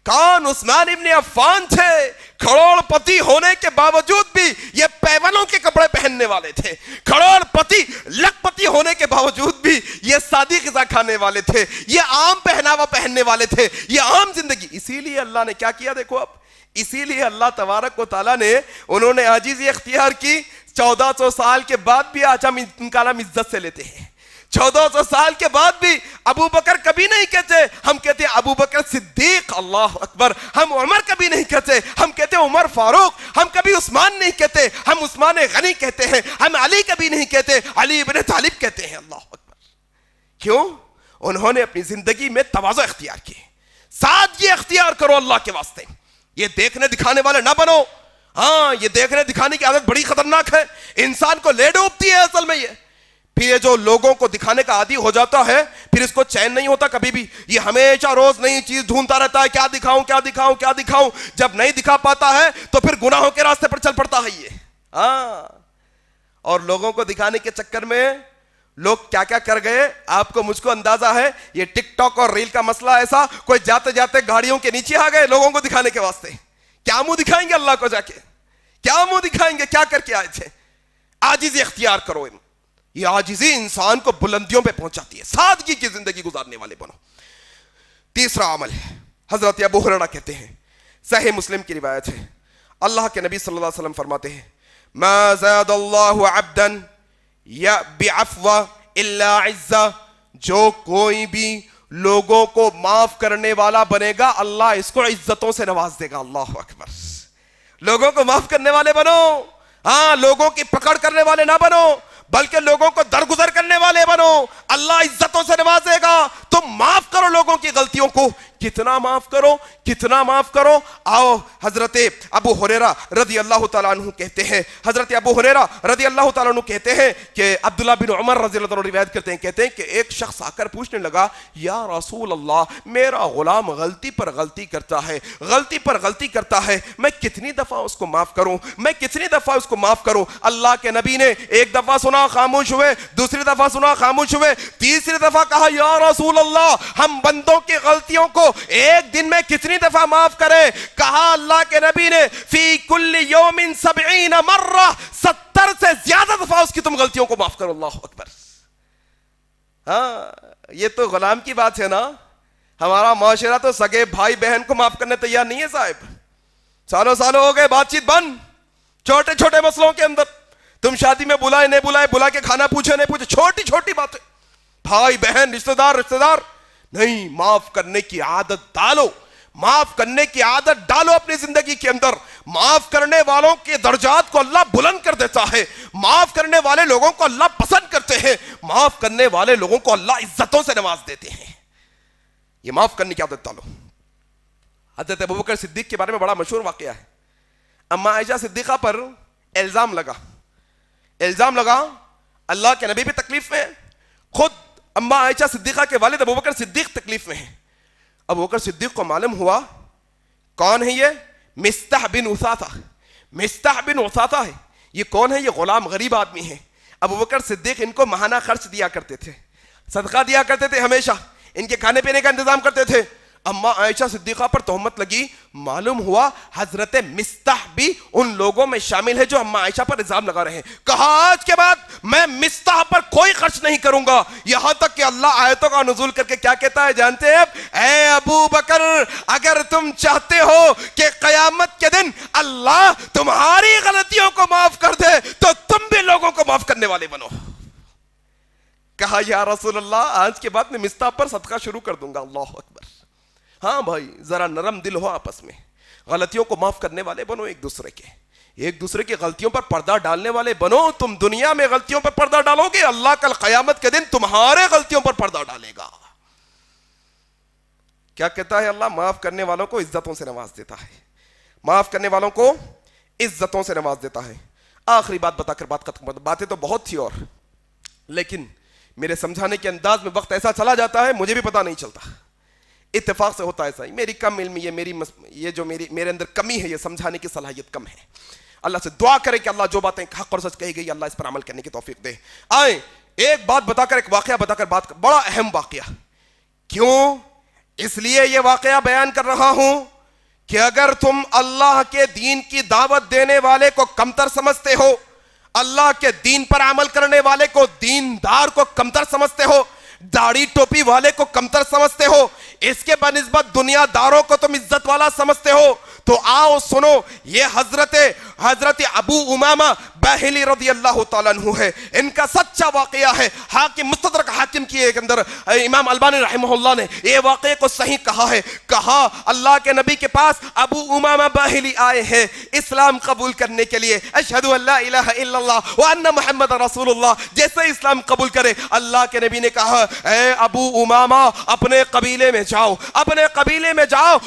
کون؟ عثمان ابن عفان تھے. کروڑ پتی ہونے کے باوجود بھی یہ پیونوں کے کپڑے پہننے والے تھے. کروڑ پتی، لکھ پتی ہونے کے باوجود بھی یہ سادی غذا کھانے والے تھے، یہ عام پہناوا پہننے والے تھے، یہ عام زندگی. اسی لیے اللہ نے کیا کیا دیکھو اب، اسی لیے اللہ تبارک و تعالیٰ نے، انہوں نے عاجزی اختیار کی. 1400 سال کے بعد بھی آج ہم ان کا نام عزت سے لیتے ہیں. 1400 سال کے بعد بھی ابو بکر کبھی نہیں کہتے، ہم کہتے ہیں ابو بکر صدیق، اللہ اکبر. ہم عمر کبھی نہیں کہتے، ہم کہتے ہیں عمر فاروق. ہم کبھی عثمان نہیں کہتے، ہم عثمان غنی کہتے ہیں. ہم علی کبھی نہیں کہتے، علی ابن طالب کہتے ہیں. اللہ اکبر. کیوں؟ انہوں نے اپنی زندگی میں تواضع اختیار کی. سادگی اختیار کرو اللہ کے واسطے. یہ دیکھنے دکھانے والے نہ بنو. ہاں یہ دیکھنے دکھانے کی عادت بڑی خطرناک ہے، انسان کو لے ڈوبتی ہے اصل میں. پھر یہ جو لوگوں کو دکھانے کا عادی ہو جاتا ہے، پھر اس کو چین نہیں ہوتا کبھی بھی. یہ ہمیشہ روز نئی چیز ڈھونڈتا رہتا ہے، کیا دکھاؤں کیا دکھاؤں کیا دکھاؤں. جب نہیں دکھا پاتا ہے تو پھر گناہوں کے راستے پر چل پڑتا ہے یہ. ہاں اور لوگوں کو دکھانے کے چکر میں لوگ کیا کیا کر گئے آپ کو مجھ کو اندازہ ہے. یہ ٹک ٹاک اور ریل کا مسئلہ ایسا، کوئی جاتے جاتے گاڑیوں کے نیچے آ گئے لوگوں کو دکھانے کے واسطے. کیا منہ دکھائیں گے اللہ کو جا کے؟ کیا منہ دکھائیں گے؟ کیا کر کے آئے تھے؟ عاجزی اختیار کرو. یہ عاجزی انسان کو بلندیوں پہ پہنچاتی ہے. سادگی کی زندگی گزارنے والے بنو. تیسرا عمل ہے، حضرت ابو ہریرہ کہتے ہیں، صحیح مسلم کی روایت ہے، اللہ کے نبی صلی اللہ علیہ وسلم فرماتے ہیں ما زاد اللہ عبدا بعفو الا عزا. جو کوئی بھی لوگوں کو معاف کرنے والا بنے گا اللہ اس کو عزتوں سے نواز دے گا. اللہ اکبر. لوگوں کو معاف کرنے والے بنو. ہاں لوگوں کی پکڑ کرنے والے نہ بنو، بلکہ لوگوں کو درگزر کرنے والے بنو. اللہ عزتوں سے نوازے گا. تم معاف کرو لوگوں کی غلطیوں کو. کتنا معاف کرو، کتنا معاف کرو. آؤ حضرت ابو ہریرہ رضی اللہ تعالیٰ عنہ کہتے ہیں، حضرت ابو ہریرہ رضی اللہ تعالیٰ عنہ کہتے ہیں کہ عبداللہ بن عمر رضی اللہ عنہ روایت کرتے ہیں، کہتے ہیں کہ ایک شخص آ کر پوچھنے لگا، یا رسول اللہ میرا غلام غلطی پر غلطی کرتا ہے، غلطی پر غلطی کرتا ہے، میں کتنی دفعہ اس کو معاف کروں، میں کتنی دفعہ اس کو معاف کروں. اللہ کے نبی نے ایک دفعہ سنا خاموش ہوئے، دوسری دفعہ سنا خاموش ہوئے، تیسری دفعہ کہا یا رسول اللہ ہم بندوں کی غلطیوں کو ایک دن میں کتنی دفعہ معاف کرے؟ کہا اللہ کے نبی نے فی کل یوم 70 مرہ، 70 سے زیادہ دفعہ اس کی تم غلطیوں کو معاف کرو۔ اللہ اکبر۔ ہاں یہ تو غلام کی بات ہے نا، ہمارا معاشرہ تو سگے بھائی بہن کو معاف کرنے تیار نہیں ہے صاحب۔ سالوں ہو گئے بات چیت بند، چھوٹے چھوٹے مسئلوں کے اندر تم شادی میں بلائے نہیں بلائے، بلا کے کھانا پوچھے نہیں پوچھے، چھوٹی چھوٹی باتیں، بھائی بہن رشتہ دار نہیں، معاف کرنے کی عادت ڈالو، معاف کرنے کی عادت ڈالو اپنی زندگی کے اندر۔ معاف کرنے والوں کے درجات کو اللہ بلند کر دیتا ہے، معاف کرنے والے لوگوں کو اللہ پسند کرتے ہیں، معاف کرنے والے لوگوں کو اللہ عزتوں سے نواز دیتے ہیں۔ یہ معاف کرنے کی عادت ڈالو۔ حضرت ابوبکر صدیق کے بارے میں بڑا مشہور واقعہ ہے۔ اما عائشہ صدیقہ پر الزام لگا، اللہ کے نبی بھی تکلیف میں، خود اما عائشہ صدیقہ کے والد ابوبکر صدیق تکلیف میں ہیں۔ ابوبکر صدیق کو معلوم ہوا کون ہے یہ؟ مستح بن اثاثہ ہے۔ یہ کون ہے؟ یہ غلام غریب آدمی ہے۔ ابوبکر صدیق ان کو ماہانہ خرچ دیا کرتے تھے، صدقہ دیا کرتے تھے، ہمیشہ ان کے کھانے پینے کا انتظام کرتے تھے۔ اما عائشہ صدیقہ پر تہمت لگی، معلوم ہوا حضرت مستح بھی ان لوگوں میں شامل ہے جو اما عائشہ پر الزام لگا رہے ہیں۔ کہا آج کے بعد میں مستح پر کوئی خرچ نہیں کروں گا، یہاں تک کہ اللہ آیتوں کا نزول کر کے کیا کہتا ہے جانتے ہیں؟ اے ابو بکر، اگر تم چاہتے ہو کہ قیامت کے دن اللہ تمہاری غلطیوں کو معاف کر دے تو تم بھی لوگوں کو معاف کرنے والے بنو۔ کہا یا رسول اللہ آج کے بعد میں مستح پر صدقہ شروع کر دوں گا۔ اللہ اکبر۔ ہاں بھائی ذرا نرم دل ہو، آپس میں غلطیوں کو معاف کرنے والے بنو، ایک دوسرے کی غلطیوں پر پردہ ڈالنے والے بنو۔ تم دنیا میں غلطیوں پر پردہ ڈالو گے، اللہ کل قیامت کے دن تمہارے غلطیوں پر پردہ ڈالے گا۔ کیا کہتا ہے اللہ؟ معاف کرنے والوں کو عزتوں سے نواز دیتا ہے، معاف کرنے والوں کو عزتوں سے نواز دیتا ہے۔ آخری بات بتا کر بات ختم، باتیں تو بہت تھی اور، لیکن میرے سمجھانے کے انداز میں وقت ایسا چلا جاتا ہے مجھے بھی پتا نہیں چلتا، اتفاق سے ہوتا ہے ایسا ہی۔ میری کم علمی، یہ جو میرے اندر کمی ہے، یہ سمجھانے کی صلاحیت کم ہے۔ اللہ سے دعا کرے کہ اللہ جو باتیں حق اور سچ کہی گئی اللہ اس پر عمل کرنے کی توفیق دے۔ آئیں ایک بات بتا کر، ایک واقعہ بتا کر بات، بڑا اہم واقعہ۔ کیوں؟ اس لیے یہ واقعہ بیان کر رہا ہوں کہ اگر تم اللہ کے دین کی دعوت دینے والے کو کمتر سمجھتے ہو، اللہ کے دین پر عمل کرنے والے کو، دیندار کو کمتر سمجھتے ہو، داڑھی ٹوپی والے کو کمتر سمجھتے ہو، اس کے بنسبت دنیا داروں کو تم عزت والا سمجھتے ہو، تو آؤ سنو، یہ حضرت ابو امامہ باہلی رضی اللہ تعالیٰ عنہ ہے، ان کا سچا واقعہ ہے۔ حاکم مستدرک حاکم کی ایک اندر امام البانی رحمہ اللہ نے یہ واقعے کو صحیح کہا ہے۔ کہا اللہ کے نبی کے پاس ابو امامہ باہلی آئے ہیں اسلام قبول کرنے کے لیے، اشہدو ان لا الہ الا اللہ وان محمد رسول اللہ، جیسے اسلام قبول کرے اللہ کے نبی نے کہا اے ابو امامہ اپنے قبیلے میں جاؤ،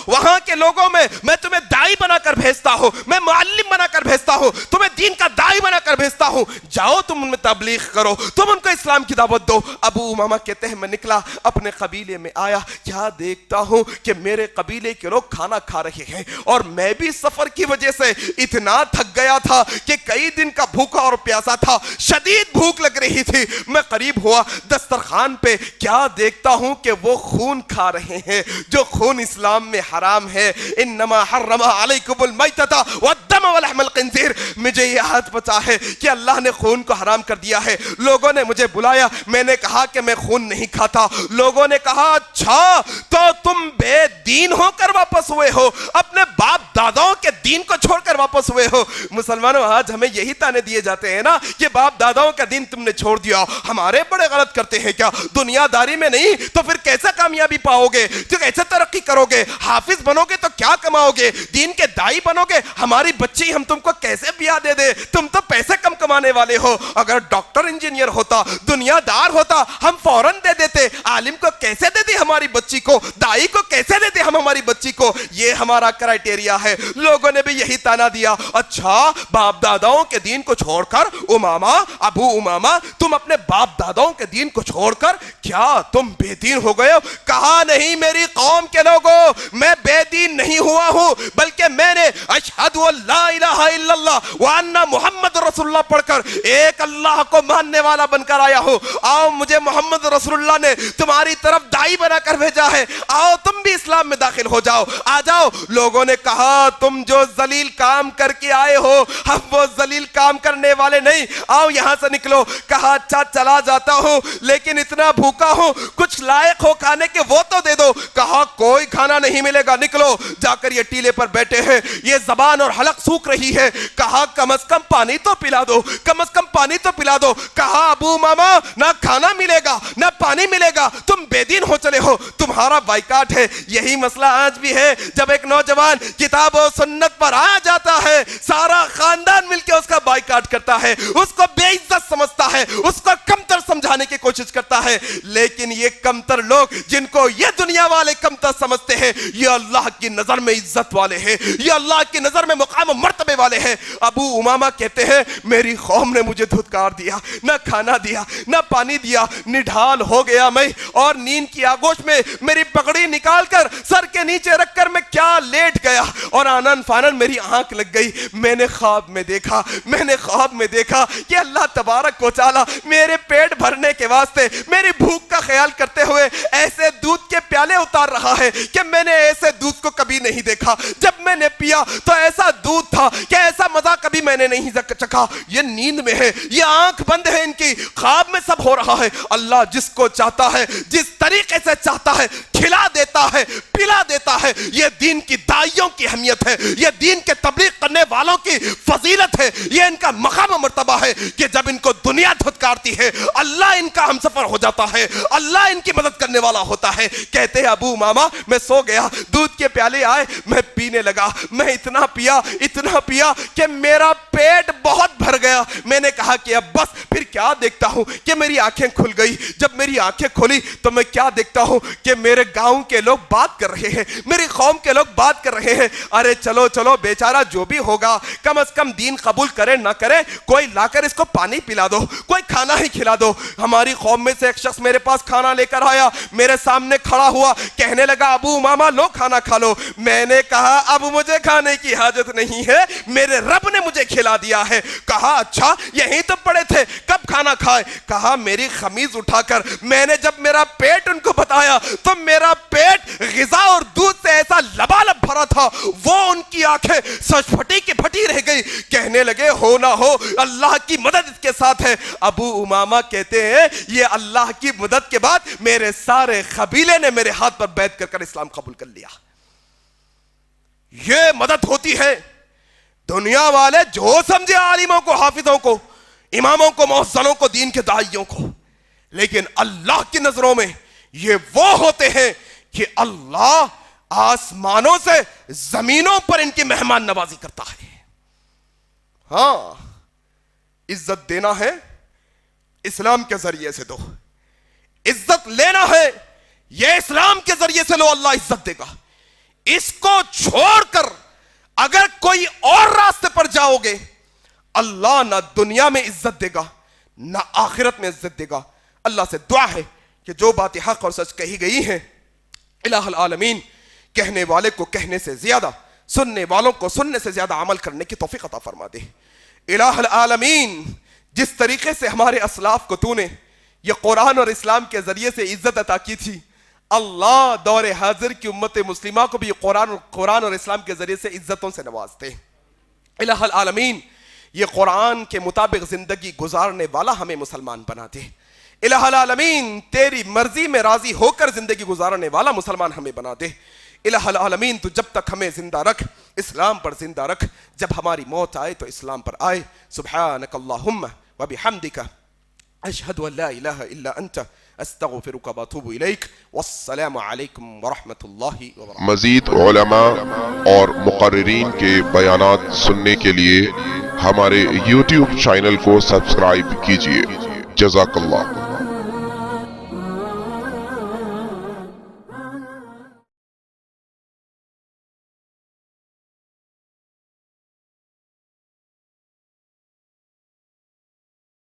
وہاں کے لوگوں میں تمہیں داعی بنا کر بھیجتا ہوں، میں معلم بنا کر بھیجتا ہوں، تمہیں دین کا داعی بنا کر بھیجتا ہوں، جاؤ تم ان میں تبلیغ کرو، تم ان کو اسلام کی دعوت دو۔ ابو امامہ کہتے ہیں میں نکلا، اپنے قبیلے میں آیا، کیا دیکھتا ہوں کہ میرے قبیلے کے لوگ کھانا کھا رہے ہیں، اور میں بھی سفر کی وجہ سے اتنا تھک گیا تھا کہ کئی دن کا بھوکا اور پیاسا تھا، شدید بھوک لگ رہی تھی۔ میں قریب ہوا دسترخوان پہ، کیا دیکھتا ہوں کہ وہ خون کھا رہے ہیں، جو خون اسلام میں حرام ہے، انما حرم علیکم المیتۃ والدم ولحم الخنزیر۔ مجھے یہ یاد پتا ہے کہ اللہ نے خون کو حرام کر دیا ہے۔ لوگوں نے مجھے بلایا، میں نے کہا کہ میں خون نہیں کھاتا۔ لوگوں نے کہا اچھا تو تم بے دین ہو کر واپس ہوئے ہو، اپنے باپ داداؤں کے دین کو چھوڑ کر واپس ہوئے ہو۔ مسلمانوں آج ہمیں یہی تانے دیے جاتے ہیں نا کہ باپ داداؤں کا دین تم نے چھوڑ دیا۔ ہمارے بڑے غلط کرتے ہیں کیا؟ دنیا داری میں نہیں تو پھر کیسے کامیابی پاؤ گے؟ تو کیسے ترقی کرو گے؟ حافظ بنو گے تو کیا کماؤ گے؟ دین کے داعی بنو گے؟ ہماری بچی ہم تم کو کیسے بیاہ دے دے؟ تم تو پیسے کم کمانے والے ہو۔ اگر ڈاکٹر انجینئر ہوتا، دنیا دار ہوتا، ہم فوراً دے دیتے۔ عالم کو کیسے دے دی ہماری بچی کو؟ داعی کو کیسے دے دی ہم ہماری بچی کو؟ یہ ہمارا کرائٹیریا ہے۔ لوگوں نے بھی یہی تانا دیا، اچھا باپ داداؤں کے دین کو چھوڑ کر ابو امامہ تم اپنے باپ داداؤں کے دین کو چھوڑ کر کیا تم بے دین ہو گئے ہو؟ کہا نہیں میری قوم کے لوگوں، میں بے دین نہیں ہوا ہوں، بلکہ میں نے اشہد ان لا الہ الا اللہ وان محمد رسول اللہ پڑھ کر ایک اللہ کو ماننے والا بن کر آیا ہوں. آؤ مجھے محمد رسول اللہ نے تمہاری طرف دائی بنا کر بھیجا ہے, آؤ تم بھی اسلام میں داخل ہو جاؤ, آ جاؤ. لوگوں نے کہا تم جو ذلیل کام کر کے آئے ہو ہم وہ ذلیل کام کرنے والے نہیں, آؤ یہاں سے نکلو. کہا اچھا چلا جاتا ہوں لیکن اتنا بھوکا ہوں, کچھ لائق ہو کھانے کے وہ تو دے دو. کہا کوئی کھانا نہیں ملے گا, نکلو. جا کر یہ ٹیلے پر بیٹھے ہیں, یہ زبان اور حلق سوکھ رہی ہے. کہا کم از کم پانی تو پلا دو, کم از کم پانی تو پلا دو. کہا ابو ماما نہ کھانا ملے گا نہ پانی ملے گا, تم بے دین ہو چلے ہو, تمہارا بائیکاٹ ہے. یہی مسئلہ آج بھی ہے. جب ایک نوجوان کتاب و سنت پر آ جاتا ہے سارا خاندان مل کے اس کا بائیکاٹ کرتا ہے, اس کو بے عزت سمجھتا ہے, اس کو کمتر سمجھانے کی کوشش کرتا ہے. لیکن یہ کمتر لوگ جن کو یہ دنیا والے کمتر سمجھتے ہیں یہ اللہ کی نظر میں عزت والے ہیں, یہ اللہ کی نظر میں مقام و مرتبے والے ہیں. ابو امامہ کہتے ہیں میری قوم نے مجھے دھتکار دیا, نہ کھانا دیا نہ پانی دیا, نڈھال ہو گیا میں, اور نیند کی آغوش میں میری پگڑی نکال کر سر کے نیچے رکھ کر میں کیا لیٹ گیا, اور آنن فانن میری آنکھ لگ گئی. میں نے خواب میں دیکھا کہ اللہ تبارک و تعالی میرے پیٹ بھرنے کے واسطے میری بھوک کا خیال کرتے ہوئے ایسے دودھ کے پیالے اتار رہا ہے کہ میں نے ایسے دودھ کو کبھی نہیں دیکھا. جب میں نے پیا تو ایسا دودھ تھا کہ ایسا مزہ کبھی میں نے نہیں چکھا. یہ نیند میں ہے, یہ آنکھ بند ہے ان کی, خواب میں سب ہو رہا ہے. اللہ جس کو چاہتا ہے جس طریقے سے چاہتا ہے کھلا دیتا ہے, پلا دیتا ہے. یہ دین کی داعیوں کی اہمیت ہے, یہ دین کے تبلیغ کرنے والوں کی فضیلت ہے, یہ ان کا مقام و مرتبہ ہے کہ جب ان کو دنیا دھتکارتی ہے اللہ ان کا ہمسفر ہو جاتا ہے, اللہ ان کی مدد کرنے والا ہوتا ہے. کہتے ہیں ابو ماما میں سو گیا, دودھ کے پیالے آئے, میں پینے لگا, میں اتنا پیا کہ میرا پیٹ بہت بھر گیا. میں نے کہا کہ اب بس, پھر کیا دیکھتا ہوں کہ میری آنکھیں کھل گئی. جب میری آنکھیں کھلی تو میں کیا دیکھتا ہوں کہ میرے گاؤں کے لوگ بات کر رہے ہیں, میری قوم کے لوگ بات کر رہے ہیں. ارے چلو بیچارہ جو بھی ہوگا کم از کم دین قبول کرے نہ کرے, کوئی لا کر اس کو پانی پلا دو, کوئی کھانا ہی کھلا دو. ہماری قوم میں سے ایک شخص میرے پاس کھانا لے کر آیا, میرے سامنے کھڑا ہوا, کہنے لگا ابو ماما لو کھانا کھا لو. میں نے کہا اب مجھے کھانے کی حاجت نہیں ہے, میرے رب نے مجھے کھلا دیا ہے. کہا اچھا یہیں تو پڑے تھے, کب کھانا کھائے؟ کہا میری خمیز اٹھا کر میں نے جب میرا پیٹ ان کو بتایا تو میرا پیٹ غذا اور دودھ سے ایسا لبالب بھرا تھا, وہ ان کی آنکھیں سچ پھٹی کی پھٹی رہ گئی. کہنے لگے ہو نہ ہو اللہ کی مدد اس کے ساتھ ہے. ابو امامہ کہتے ہیں یہ اللہ کی مدد کے بعد میرے سارے قبیلے نے میرے ہاتھ پر بیعت کر اسلام قبول کر لیا. یہ مدد ہوتی ہے. دنیا والے جو سمجھے عالموں کو, حافظوں کو, اماموں کو, مؤذنوں کو, دین کے داعیوں کو, لیکن اللہ کی نظروں میں یہ وہ ہوتے ہیں کہ اللہ آسمانوں سے زمینوں پر ان کی مہمان نوازی کرتا ہے. ہاں عزت دینا ہے اسلام کے ذریعے سے دو, عزت لینا ہے یہ اسلام کے ذریعے سے لو, اللہ عزت دے گا. اس کو چھوڑ کر اگر کوئی اور راستے پر جاؤ گے اللہ نہ دنیا میں عزت دے گا نہ آخرت میں عزت دے گا. اللہ سے دعا ہے کہ جو باتیں حق اور سچ کہی گئی ہیں الہ العالمین کہنے والے کو کہنے سے زیادہ, سننے والوں کو سننے سے زیادہ عمل کرنے کی توفیق عطا فرما دے. الہ العالمین جس طریقے سے ہمارے اسلاف کو تو نے یہ قرآن اور اسلام کے ذریعے سے عزت عطا کی تھی, اللہ دور حاضر کی امت مسلمہ کو بھی قرآن اور اسلام کے ذریعے سے عزتوں سے نوازتے. الہ العالمین یہ قرآن کے مطابق زندگی گزارنے والا ہمیں مسلمان بنا دے. الہ العالمین تیری مرضی میں راضی ہو کر زندگی گزارنے والا مسلمان ہمیں بنا دے. الہ العالمین تو جب تک ہمیں زندہ رکھ, اسلام پر زندہ رکھ, جب ہماری موت آئے تو اسلام پر آئے. سبحانک اللہم و بحمدک اشہد ان لا الہ الا انت استغفرک و اتوب الیک. والسلام علیکم ورحمۃ اللہ وبرکاتہ. مزید علماء اور مقررین کے بیانات سننے کے لیے ہمارے YouTube چینل کو سبسکرائب کیجیے. جزاک اللہ.